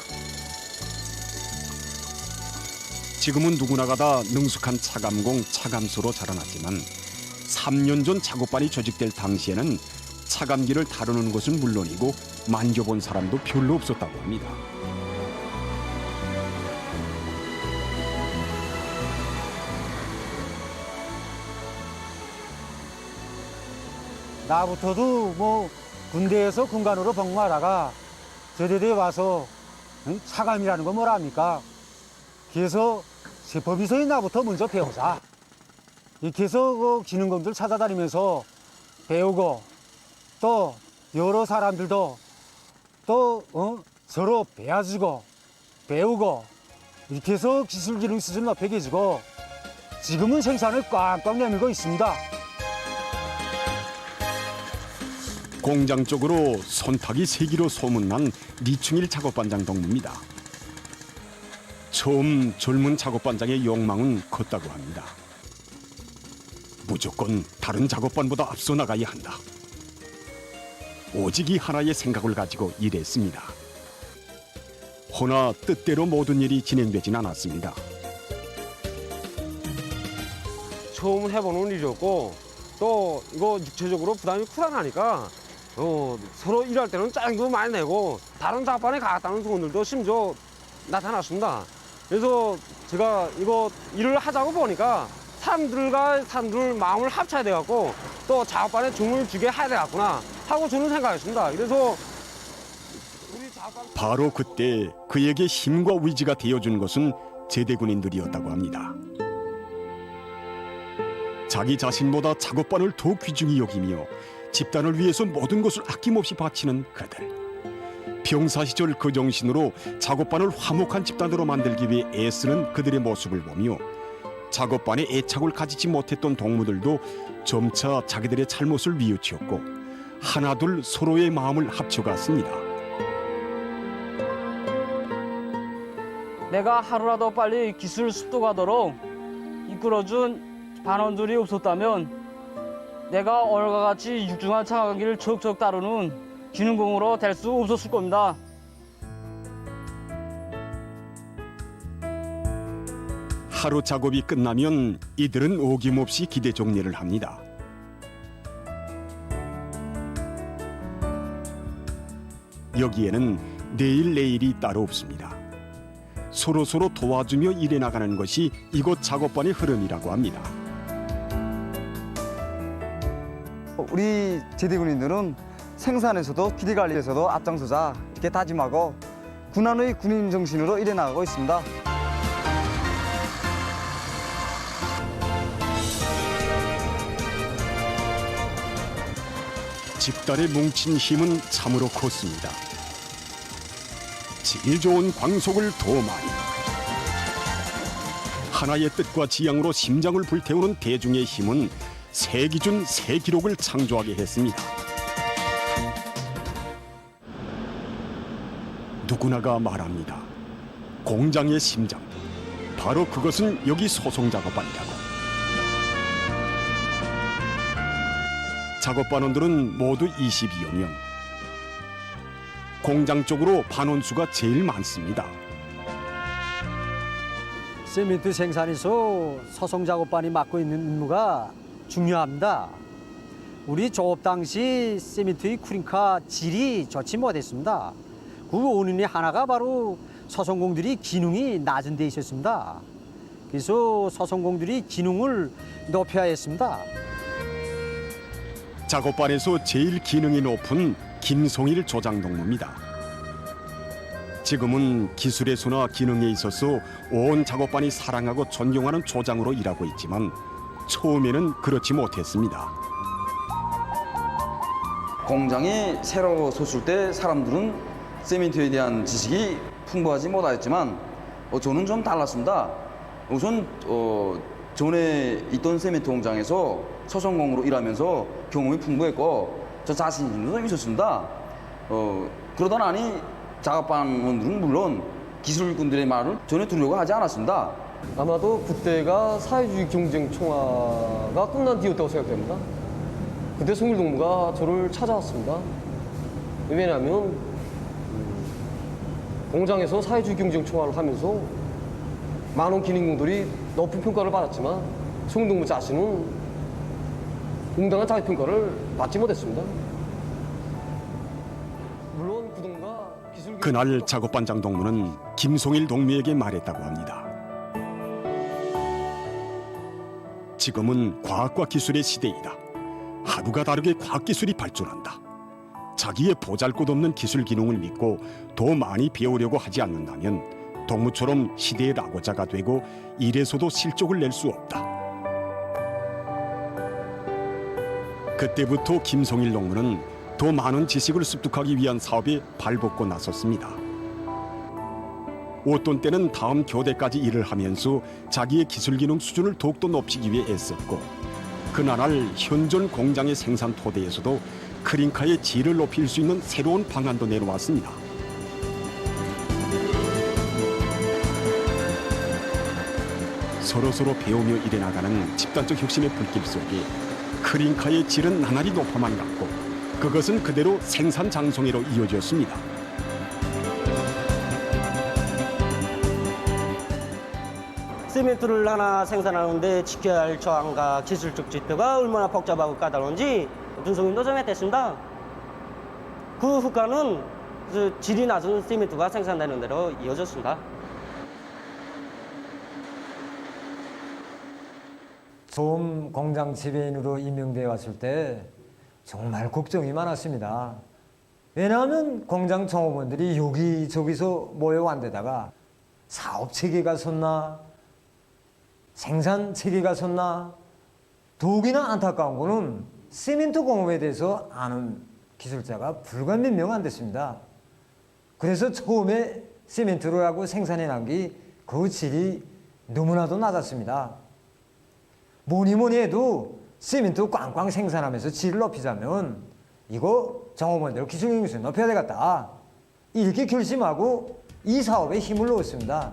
지금은 누구나가 다 능숙한 차감공, 차감소로 자라났지만 3년 전 작업반이 조직될 당시에는 차감기를 다루는 것은 물론이고 만져본 사람도 별로 없었다고 합니다. 나부터도 뭐 군대에서 군관으로 복무하다가 저대대에 와서 차감이라는 건 뭐랍니까? 그래서 세법이서인 나부터 먼저 배우자. 이렇게 해서 그 기능공들 찾아다니면서 배우고 또 여러 사람들도 또 서로 배워주고 배우고 이렇게 해서 기술 기능 수준 높여지고 지금은 생산을 꽉꽉 내밀고 있습니다. 공장 쪽으로 손탁이 세기로 소문난 리충일 작업반장 동무입니다. 처음 젊은 작업반장의 욕망은 컸다고 합니다. 무조건 다른 작업반보다 앞서 나가야 한다. 오직 이 하나의 생각을 가지고 일했습니다. 허나 뜻대로 모든 일이 진행되진 않았습니다. 처음 해보는 일이었고 또 이거 육체적으로 부담이 크다니까 서로 일할 때는 짜증도 많이 내고 다른 작업반에 가겠다는 분들도 심지어 나타났습니다. 그래서 제가 이거 일을 하자고 보니까 사람들과 사람들 마음을 합쳐야 돼갖고 또 작업반에 중을 주게 해야 되겠구나 하고 저는 생각했습니다. 그래서 바로 그때 그에게 힘과 의지가 되어준 것은 제대군인들이었다고 합니다. 자기 자신보다 작업반을 더 귀중히 여기며 집단을 위해서 모든 것을 아낌없이 바치는 그들. 병사 시절 그 정신으로 작업반을 화목한 집단으로 만들기 위해 애쓰는 그들의 모습을 보며 작업반에 애착을 가지지 못했던 동무들도 점차 자기들의 잘못을 뉘우치었고 하나둘 서로의 마음을 합쳐갔습니다. 내가 하루라도 빨리 기술 습득하도록 이끌어준 반원들이 없었다면 내가 오늘과 같이 육중한 차가기를 척척 다루는 기능공으로 될 수 없었을 겁니다. 하루 작업이 끝나면 이들은 어김없이 기대 정리를 합니다. 여기에는 내일이 따로 없습니다. 서로서로 도와주며 일해 나가는 것이 이곳 작업반의 흐름이라고 합니다. 우리 제대군인들은 생산에서도 기대 관리에서도 앞장서자 이렇게 다짐하고 군안의 군인 정신으로 일해 나가고 있습니다. 집단의 뭉친 힘은 참으로 컸습니다. 질 좋은 광속을 더 많이, 하나의 뜻과 지향으로 심장을 불태우는 대중의 힘은 새 기준 새 기록을 창조하게 했습니다. 누구나가 말합니다. 공장의 심장, 바로 그것은 여기 소송 작업반이라고. 작업반원들은 모두 22여 명. 공장 쪽으로 반원수가 제일 많습니다. 시멘트 생산에서 소송 작업반이 맡고 있는 임무가 중요합니다. 우리 조업 당시 시멘트의 쿠링카 질이 좋지 못했습니다. 그 원인이 하나가 바로 소송공들이 기능이 낮은 데 있었습니다. 그래서 소송공들이 기능을 높여야 했습니다. 작업반에서 제일 기능이 높은 김송일 조장동무입니다. 지금은 기술의 수나 기능에 있어서 온 작업반이 사랑하고 존경하는 조장으로 일하고 있지만 처음에는 그렇지 못했습니다. 공장이 새로 섰을 때 사람들은 시멘트에 대한 지식이 풍부하지 못하였지만 저는 좀 달랐습니다. 우선 전에 있던 시멘트 공장에서 소송공으로 일하면서 경험이 풍부했고 저 자신도 있었습니다. 그러다 나니 작업반원들은 물론 기술군들의 말을 전혀 두려워 하지 않았습니다. 아마도 그때가 사회주의 경쟁 총화가 끝난 뒤였다고 생각됩니다. 그때 송일 동무가 저를 찾아왔습니다. 왜냐하면 공장에서 사회주의 경쟁 총화를 하면서 많은 기능공들이 높은 평가를 받았지만 송일 동무 자신은 공정한 자기 평가를 받지 못했습니다. 물론 그동과 기술 그날 작업반장 동무는 김송일 동무에게 말했다고 합니다. 지금은 과학과 기술의 시대이다. 하루가 다르게 과학기술이 발전한다. 자기의 보잘것없는 기술 기능을 믿고 더 많이 배우려고 하지 않는다면 동무처럼 시대의 낙오자가 되고 일에서도 실적을 낼 수 없다. 그때부터 김송일 동무는 더 많은 지식을 습득하기 위한 사업에 발벗고 나섰습니다. 어떤 때는 다음 교대까지 일을 하면서 자기의 기술 기능 수준을 더욱더 높이기 위해 애썼고 그나날 현존 공장의 생산 토대에서도 크링카의 질을 높일 수 있는 새로운 방안도 내놓았습니다. 서로서로 배우며 일해나가는 집단적 혁신의 불길 속에 크링카의 질은 나날이 높아만 갔고 그것은 그대로 생산 장성회로 이어졌습니다. 시멘트를 하나 생산하는데 지켜야 할 저항과 기술적 지표가 얼마나 복잡하고 까다로운지 분석이 노정했습니다. 그 효과는 질이 낮은 시멘트가 생산되는 대로 이어졌습니다. 처음 공장 지배인으로 임명되어 왔을 때 정말 걱정이 많았습니다. 왜냐하면 공장 종업원들이 여기저기서 모여온 데다가 사업 체계가 섰나 생산 체계가 섰나 더욱이나 안타까운 거는 시멘트 공업에 대해서 아는 기술자가 불과 몇 명 안 됐습니다. 그래서 처음에 시멘트로 하고 생산해 난 게 그 질이 너무나도 낮았습니다. 뭐니 해도 시멘트 꽝꽝 생산하면서 질을 높이자면 이거 종업원들 기술 능력을 높여야 되겠다. 이렇게 결심하고 이 사업에 힘을 넣었습니다.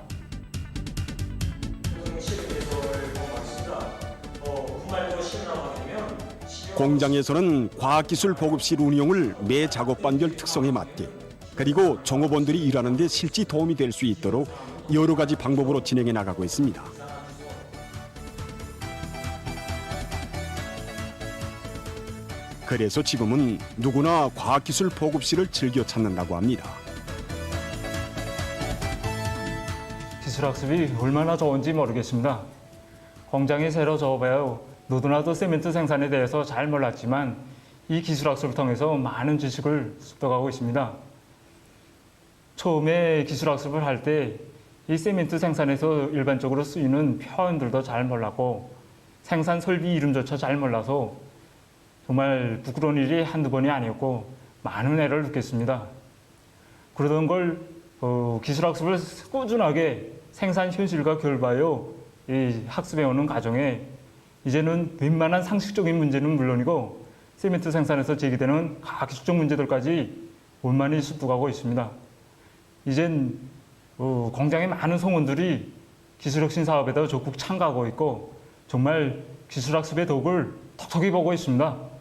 공장에서는 과학기술 보급실 운영을 매 작업반별 특성에 맞게 그리고 종업원들이 일하는 데 실제 도움이 될 수 있도록 여러 가지 방법으로 진행해 나가고 있습니다. 그래서 지금은 누구나 과학기술 보급실을 즐겨 찾는다고 합니다. 기술학습이 얼마나 좋은지 모르겠습니다. 공장이 새로 접어요. 누구나도 시멘트 생산에 대해서 잘 몰랐지만 이 기술학습을 통해서 많은 지식을 습득하고 있습니다. 처음에 기술학습을 할 때 이 시멘트 생산에서 일반적으로 쓰이는 표현들도 잘 몰랐고 생산 설비 이름조차 잘 몰라서 정말 부끄러운 일이 한두 번이 아니었고 많은 애를 느꼈습니다. 그러던 걸 기술학습을 꾸준하게 생산 현실과 결부하여 이 학습해 오는 과정에 이제는 웬만한 상식적인 문제는 물론이고 세멘트 생산에서 제기되는 과학기술적 문제들까지 원만히 습득하고 있습니다. 이젠 공장의 많은 성원들이 기술혁신 사업에도 적극 참가하고 있고 정말 기술학습의 덕을 톡톡히 보고 있습니다.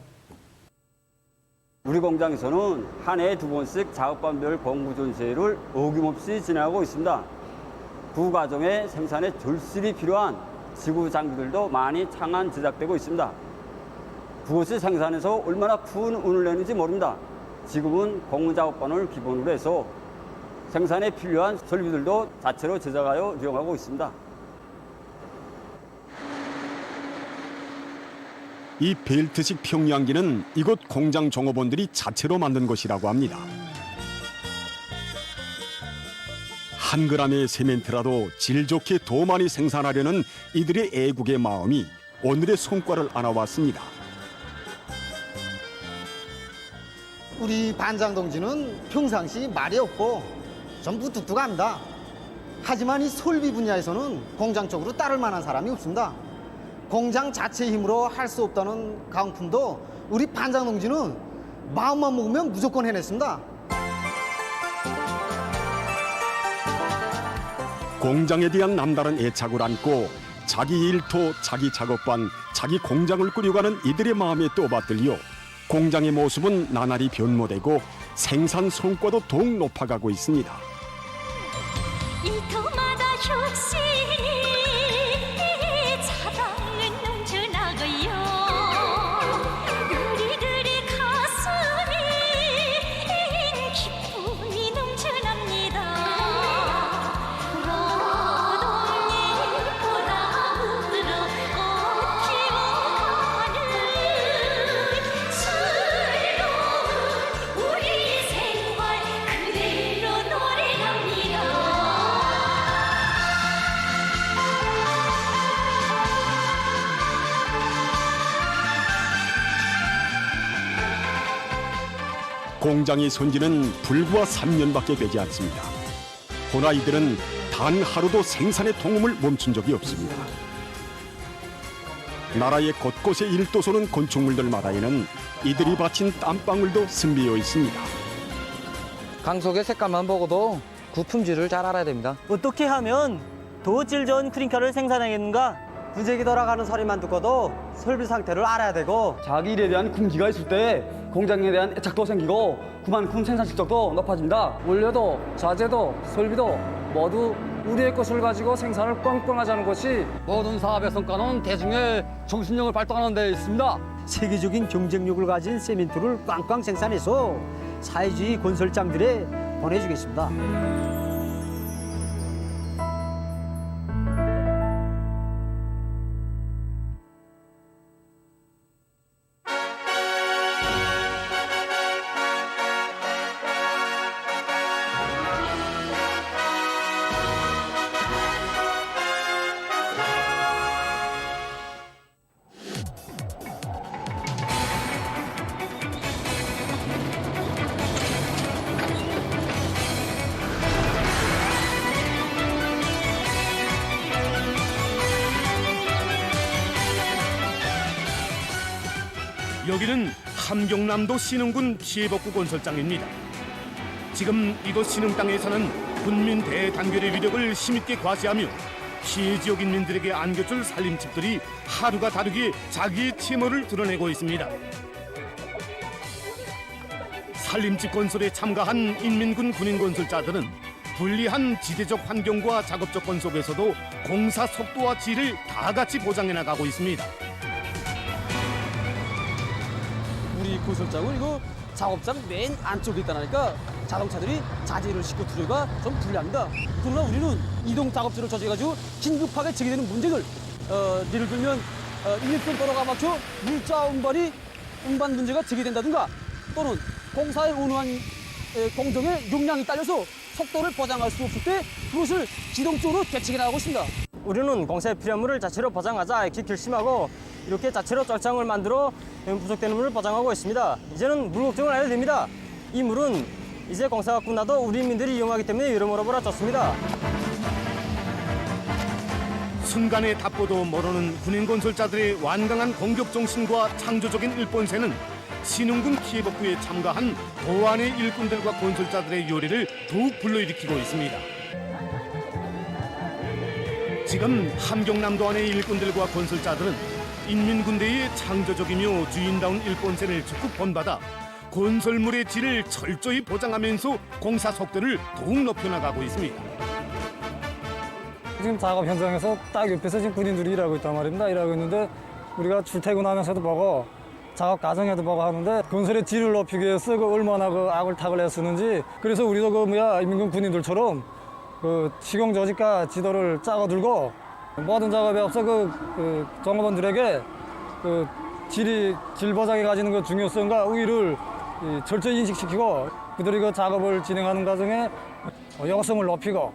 우리 공장에서는 한 해에 2번씩 작업반별 공구전시회를 어김없이 진행하고 있습니다. 그 과정에 생산에 절실히 필요한 지구 장비들도 많이 창안 제작되고 있습니다. 그것이 생산에서 얼마나 큰 운을 내는지 모릅니다. 지금은 공무작업반을 기본으로 해서 생산에 필요한 설비들도 자체로 제작하여 이용하고 있습니다. 이 벨트식 평양기는 이곳 공장 종업원들이 자체로 만든 것이라고 합니다. 한 그램의 세멘트라도 질 좋게 더 많이 생산하려는 이들의 애국의 마음이 오늘의 성과를 안아왔습니다. 우리 반장 동지는 평상시 말이 없고 전부 뚝뚝합니다. 하지만 이 설비 분야에서는 공장 쪽으로 따를 만한 사람이 없습니다. 공장 자체 힘으로 할 수 없다는 강품도 우리 반장 동지는 마음만 먹으면 무조건 해냈습니다. 공장에 대한 남다른 애착을 안고 자기 일터, 자기 작업반, 자기 공장을 꾸려가는 이들의 마음에 또받들려 공장의 모습은 나날이 변모되고 생산 성과도 더욱 높아가고 있습니다. 이토마다 혁신이 차당은 넘쳐나가요. 우리들의 가슴이 기쁨이 넘쳐납니다. 노동일보다 물어 꽃피워가는 즐거운 우리 생활 그대로 노래합니다. 공장이 손지는 불과 3년밖에 되지 않습니다. 그러나 이들은 단 하루도 생산의 동음을 멈춘 적이 없습니다. 나라의 곳곳에 일도소는 건축물들마다에는 이들이 바친 땀방울도 스며여 있습니다. 강석의 색깔만 보고도 그 품질을 잘 알아야 됩니다. 어떻게 하면 더 질 좋은 크린커를 생산하겠는가? 분쇄기 돌아가는 소리만 듣고도 설비 상태를 알아야 되고 자기 일에 대한 군기가 있을 때 공장에 대한 애착도 생기고 그만큼 생산 실적도 높아집니다. 원료도 자재도 설비도 모두 우리의 것을 가지고 생산을 꽝꽝 하자는 것이 모든 사업의 성과는 대중의 정신력을 발동하는 데 있습니다. 세계적인 경쟁력을 가진 세멘트를 꽝꽝 생산해서 사회주의 건설장들에 보내주겠습니다. 여기는 함경남도 신흥군 피해복구 건설장입니다. 지금 이곳 신흥 땅에서는 군민 대단결의 위력을 힘있게 과시하며 피해 지역 인민들에게 안겨줄 살림집들이 하루가 다르게 자기의 채무를 드러내고 있습니다. 살림집 건설에 참가한 인민군 군인 건설자들은 불리한 지대적 환경과 작업 조건 속에서도 공사 속도와 질을 다 같이 보장해 나가고 있습니다. 우리 건설장은 이거 작업장 맨 안쪽에 있다니까 자동차들이 자재를 싣고 들어가 좀 불리합니다. 그러나 우리는 이동 작업지를 저지해가지고 긴급하게 제기되는 문제들, 예를 들면 일선 도로가 막혀 물자 운반 문제가 제기된다든가 또는 공사에 운운한 공정의 용량이 딸려서 속도를 보장할 수 없을 때 그것을 지동적으로 대책해 나가고 있습니다. 우리는 공사에 필요한 물을 자체로 보장하자 이렇게 결심하고 이렇게 자체로 쩔창을 만들어 부족되는 물을 보장하고 있습니다. 이제는 물 걱정을 안 해도 됩니다. 이 물은 이제 공사가 끝나도 우리 민들이 이용하기 때문에 여러모로 좋습니다. 순간의 답보도 모르는 군인 건설자들의 완강한 공격 정신과 창조적인 일본세는 신흥군 피해복구에 참가한 도안의 일꾼들과 건설자들의 요리를 더욱 불러일으키고 있습니다. 지금 함경남도안의 일꾼들과 건설자들은 인민군대의 창조적이며 주인다운 일본세를 적극 본받아 건설물의 질을 철저히 보장하면서 공사 속도를 더욱 높여나가고 있습니다. 지금 작업 현장에서 딱 옆에서 지금 군인들이 일하고 있단 말입니다. 일하고 있는데 우리가 출퇴근하면서도 보고 작업 과정에도 보고 하는데 건설의 질을 높이기 위해서 얼마나 아글타글 애쓰는지 그래서 우리도 인민군 군인들처럼 시공 조직과 지도를 짜고 들고 모든 작업에 앞서 종업원들에게 질 보장에 가지는 중요성과 우위를 철저히 인식시키고 그들이 작업을 진행하는 과정에 요구성을 높이고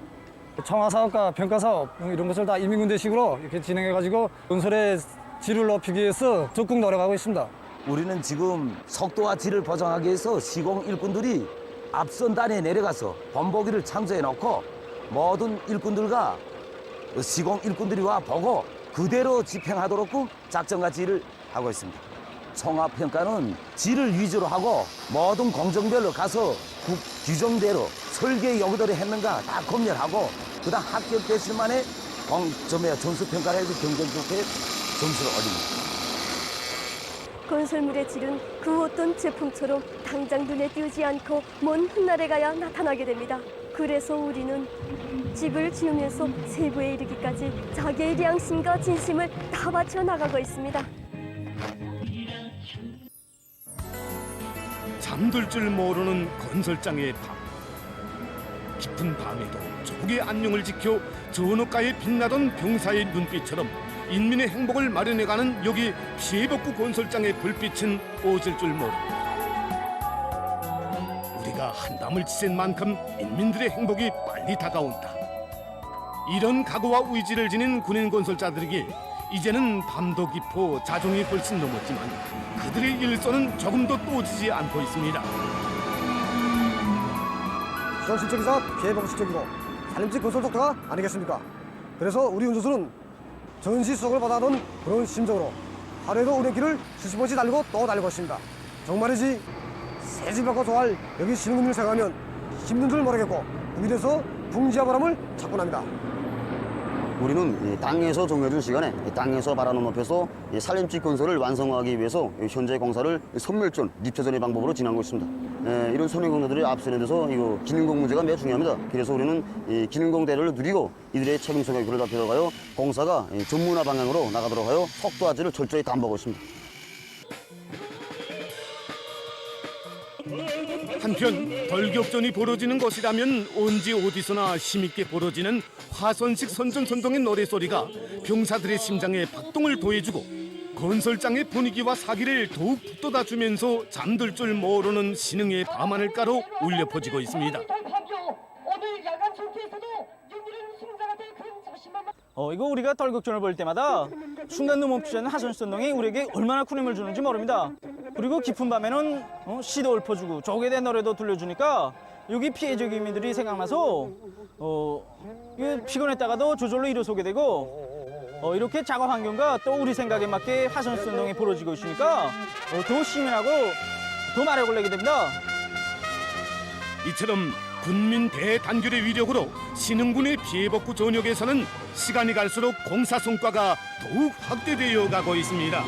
청하사업과 평가사업 이런 것을 다 인민군대식으로 이렇게 진행해가지고 건설의 질을 높이기 위해서 적극 노력하고 있습니다. 우리는 지금 속도와 질을 보장하기 위해서 시공 일꾼들이 앞선 단에 내려가서 본보기를 창조해놓고 모든 일꾼들과 시공 일꾼들이 와 보고 그대로 집행하도록 작전과 지휘를 하고 있습니다. 총합평가는 질을 위주로 하고 모든 공정별로 가서 국 규정대로 설계 요구대로 했는가 다 검열하고 그다음 합격됐을 만에 점수평가를 해서 경쟁 좋게 점수를 올립니다. 건설물의 질은 그 어떤 제품처럼 당장 눈에 띄지 않고 먼 훗날에 가야 나타나게 됩니다. 그래서 우리는 집을 지으면서 세부에 이르기까지 자기의良心과 진심을 다 바쳐 나가고 있습니다. 잠들 줄 모르는 건설장의 밤. 깊은 밤에도 조국의 안녕을 지켜 전업가에 빛나던 병사의 눈빛처럼 인민의 행복을 마련해가는 여기 피해복구 건설장의 불빛은 꺼질 줄 모릅니다. 우리가 한담을 지샌 만큼 인민들의 행복이 빨리 다가온다. 이런 각오와 의지를 지닌 군인 건설자들에게 이제는 밤도 깊어 자정이 훨씬 넘었지만 그들의 일손은 조금도 또지지 않고 있습니다. 수상 실적이사 피해복구 실적이고 산림지 건설 속도가 아니겠습니까? 그래서 우리 운수수는 전시 수석을 받아던 그런 심정으로 하루에도 운의 길을 수십 번씩 달리고 또 달리고 있습니다. 정말이지 새집하고 좋아할 여기 신흥군을 생각하면 힘든 줄 모르겠고 북위에서 풍지와 바람을 찾곤 합니다. 우리는 이 땅에서 정해준 시간에 이 땅에서 바라는 높여서 이 산림지 건설을 완성하기 위해서 현재 공사를 선멸전, 립체전의 방법으로 진행하고 있습니다. 이런 선행공사들이 앞서는 데서 이거 기능공 문제가 매우 중요합니다. 그래서 우리는 이 기능공대를 누리고 이들의 책임 소명에 귀를 닫혀가요 공사가 전문화 방향으로 나가도록 하여 속도와 질을 철저히 담보하고 있습니다. 한편 돌격전이 벌어지는 것이라면 언제 어디서나 힘있게 벌어지는 화선식 선전선동의 노래소리가 병사들의 심장에 박동을 더해주고 건설장의 분위기와 사기를 더욱 북돋아주면서 잠들 줄 모르는 신흥의 밤하늘가로 울려 퍼지고 있습니다. 오늘 야간 전투에서도 용기를 승자가 될 그런 자신만 이거 우리가 돌격전을 볼 때마다 순간도 멈추지 않는 하선선동이 우리에게 얼마나 큰 힘을 주는지 모릅니다. 그리고 깊은 밤에는 시도 읊어주고 조국에 대한 노래도 들려주니까 여기 피해적 인민들이 생각나서 피곤했다가도 저절로 일어서게 되고 이렇게 작업 환경과 또 우리 생각에 맞게 하선선동이 벌어지고 있으니까 더 힘이 나고 더 마력을 내게 됩니다. 이처럼 군민 대단결의 위력으로 신흥군의 피해복구 전역에서는 시간이 갈수록 공사 성과가 더욱 확대되어 가고 있습니다.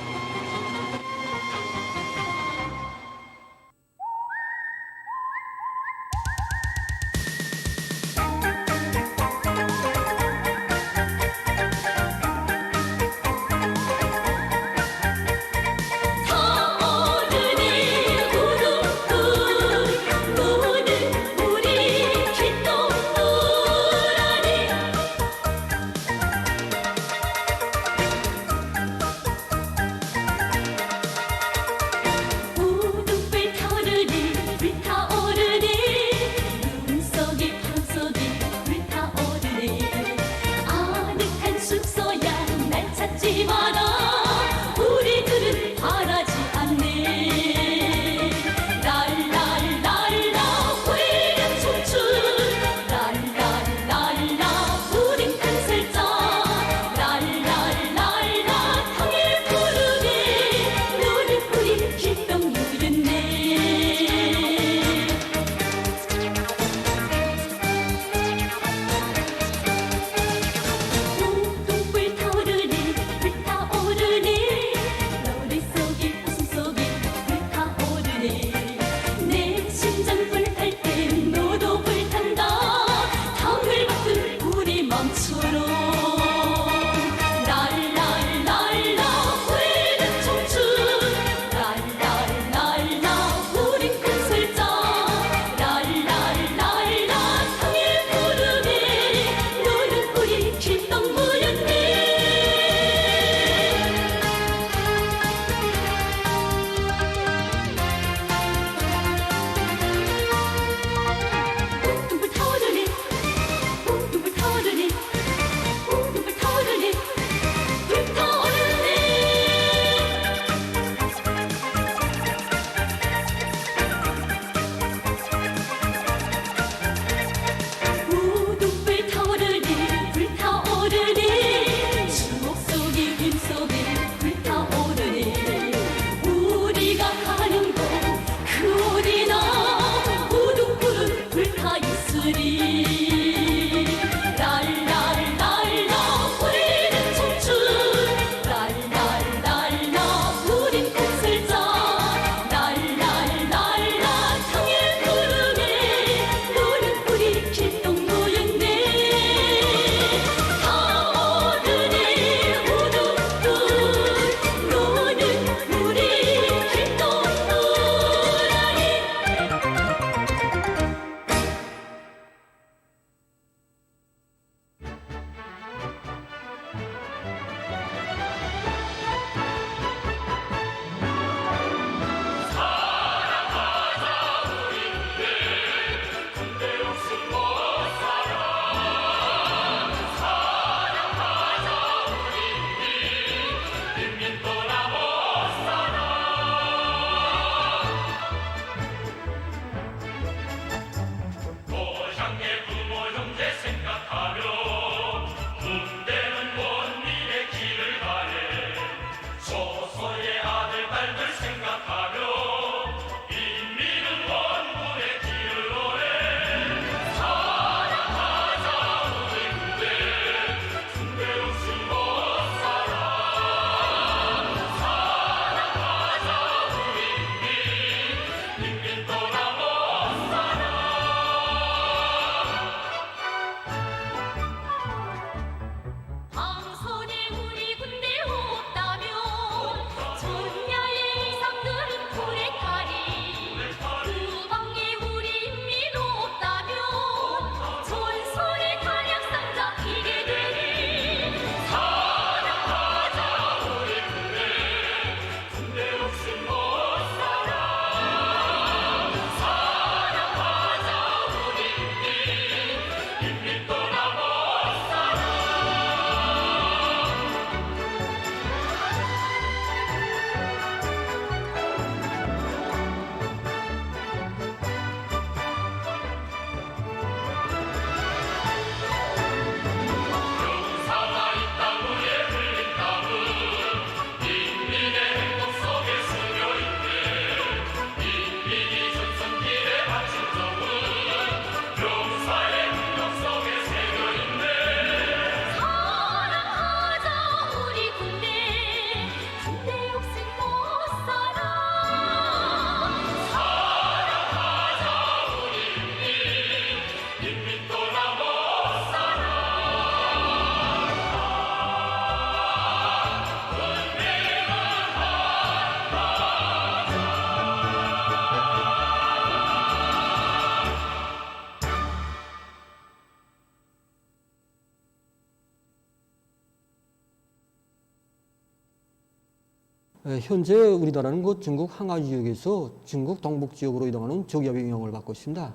현재 우리나라는 그 중국 항하 지역에서 중국 동북 지역으로 이동하는 저기압의 영향을 받고 있습니다.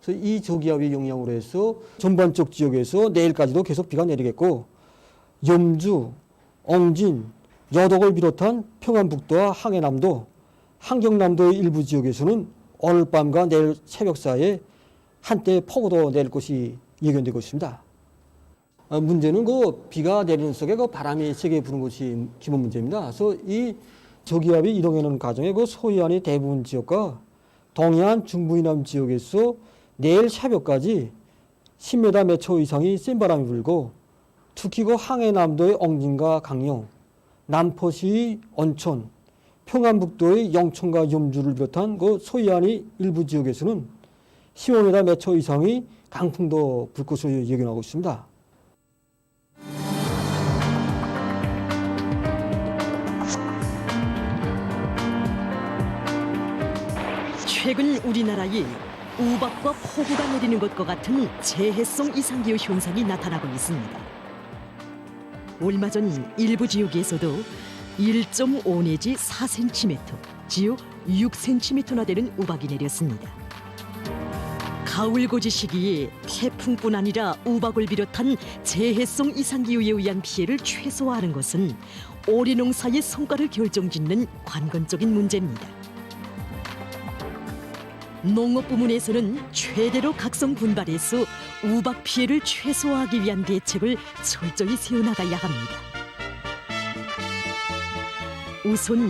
그래서 이 저기압의 영향으로 해서 전반적 지역에서 내일까지도 계속 비가 내리겠고, 염주, 엉진, 여덕을 비롯한 평안북도와 항해남도, 한경남도의 일부 지역에서는 오늘 밤과 내일 새벽 사이에 한때 폭우도 내릴 것이 예견되고 있습니다. 문제는 그 비가 내리는 속에 그 바람이 세게 부는 것이 기본 문제입니다. 그래서 이 저기압이 이동하는 과정에 그 서해안의 대부분 지역과 동해안 중부이남 지역에서 내일 새벽까지 10m 매초 이상의 센 바람이 불고, 특히 그 항해남도의 엉진과 강릉, 남포시의 온천, 평안북도의 영천과 염주를 비롯한 그 서해안의 일부 지역에서는 15m 매초 이상의 강풍도 불 것으로 예견하고 있습니다. 최근 우리나라에 우박과 폭우가 내리는 것과 같은 재해성 이상기후 현상이 나타나고 있습니다. 얼마 전 일부 지역에서도 1.5 내지 4cm, 즉 6cm나 되는 우박이 내렸습니다. 가을고지 시기에 태풍뿐 아니라 우박을 비롯한 재해성 이상기후에 의한 피해를 최소화하는 것은 올해 농사의 성과를 결정짓는 관건적인 문제입니다. 농업 부문에서는 최대로 각성 분발해서 우박 피해를 최소화하기 위한 대책을 철저히 세워나가야 합니다. 우선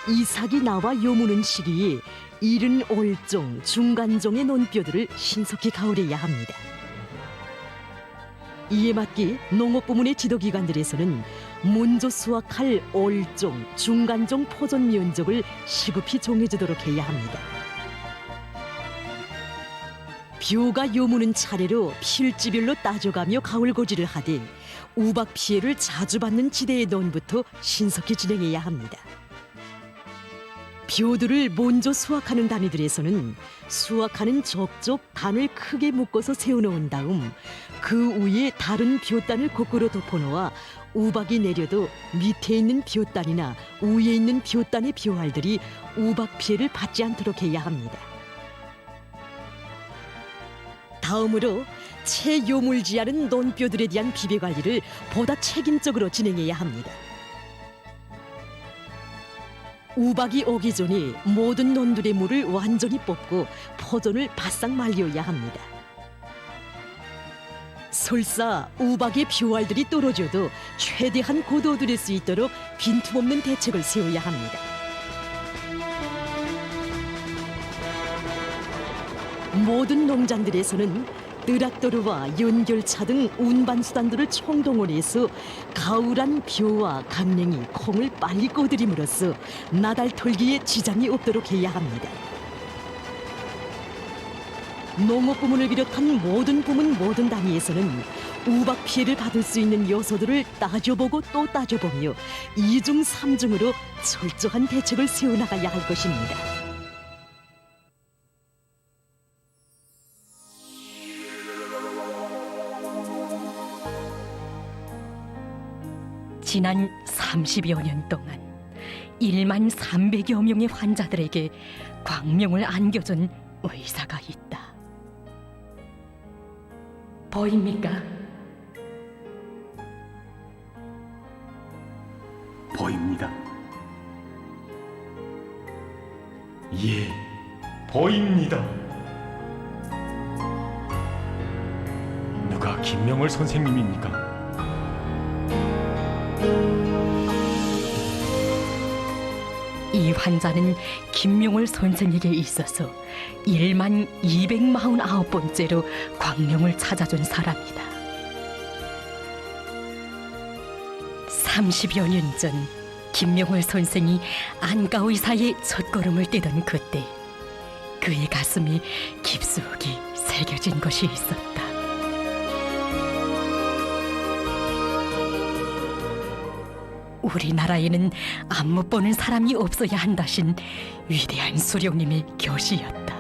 이삭이 나와 요무는 시기에 이른 올종, 중간종의 논뼈들을 신속히 가을해야 합니다. 이에 맞게 농업 부문의 지도기관들에서는 먼저 수확할 올종, 중간종 포존 면적을 시급히 정해주도록 해야 합니다. 벼가 요무는 차례로 필지별로 따져가며 가을고지를 하되 우박 피해를 자주 받는 지대의 논부터 신속히 진행해야 합니다. 벼들을 먼저 수확하는 단위들에서는 수확하는 적적 단을 크게 묶어서 세워놓은 다음 그 위에 다른 벼단을 거꾸로 덮어놓아 우박이 내려도 밑에 있는 벼단이나 위에 있는 벼단의 벼알들이 우박 피해를 받지 않도록 해야 합니다. 다음으로 채요물지않은 논뼈들에 대한 비배 관리를 보다 책임적으로 진행해야 합니다. 우박이 오기 전에 모든 논들의 물을 완전히 뽑고 포존을 바싹 말려야 합니다. 설사 우박의 벼알들이 떨어져도 최대한 고도들일 수 있도록 빈틈없는 대책을 세워야 합니다. 모든 농장들에서는 뜨락도르와 연결차 등 운반 수단들을 총동원해서 가을한 벼와 강냉이, 콩을 빨리 꺼들임으로써 나달 털기에 지장이 없도록 해야 합니다. 농업 부문을 비롯한 모든 부문 모든 단위에서는 우박 피해를 받을 수 있는 요소들을 따져보고 또 따져보며 이중 삼중으로 철저한 대책을 세워나가야 할 것입니다. 지난 30여 년 동안 1만 300여 명의 환자들에게 광명을 안겨준 의사가 있다. 보입니까? 보입니다. 예, 보입니다. 누가 김명월 선생님입니까? 이 환자는 김명월 선생에게 있어서 1만 249번째로 광명을 찾아준 사람이다. 30여 년 전 김명월 선생이 안과의사의 첫걸음을 떼던 그때 그의 가슴에 깊숙이 새겨진 것이 있었다. 우리나라에는 안무 보는 사람이 없어야 한다신 위대한 수령님의 교시였다.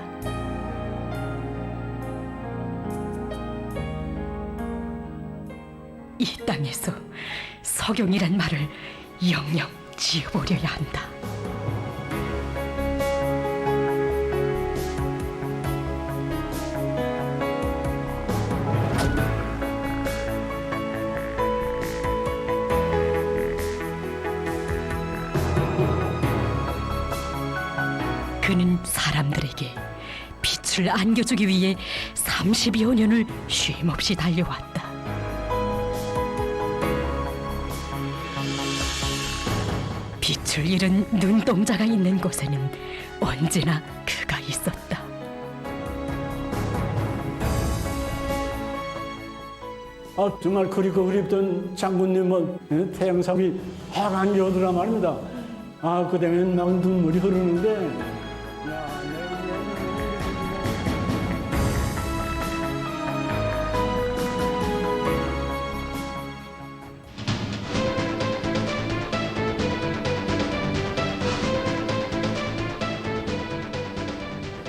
이 땅에서 석영이란 말을 영영 지어버려야 한다. 그는 사람들에게 빛을 안겨주기 위해 30여 년을 쉼없이 달려왔다. 빛을 잃은 눈동자가 있는 곳에는 언제나 그가 있었다. 정말 그립고 그립던 장군님은 태양사이 환한 여드라 말입니다. 그 때문에 막 눈물이 흐르는데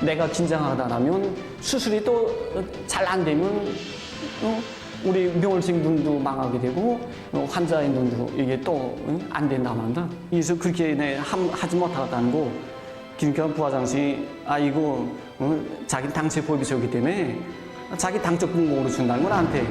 내가 긴장하다라면 수술이 또 잘 안 되면 우리 명월생 눈도 망하게 되고 환자의 눈도 이게 또 안 된다고 한다. 그래서 그렇게 하지 못하다는 거. 그러니까 부하장씨 이거 자기 당체 보기 좋기 때문에 자기 당적 공공으로 준다는 건 안 돼.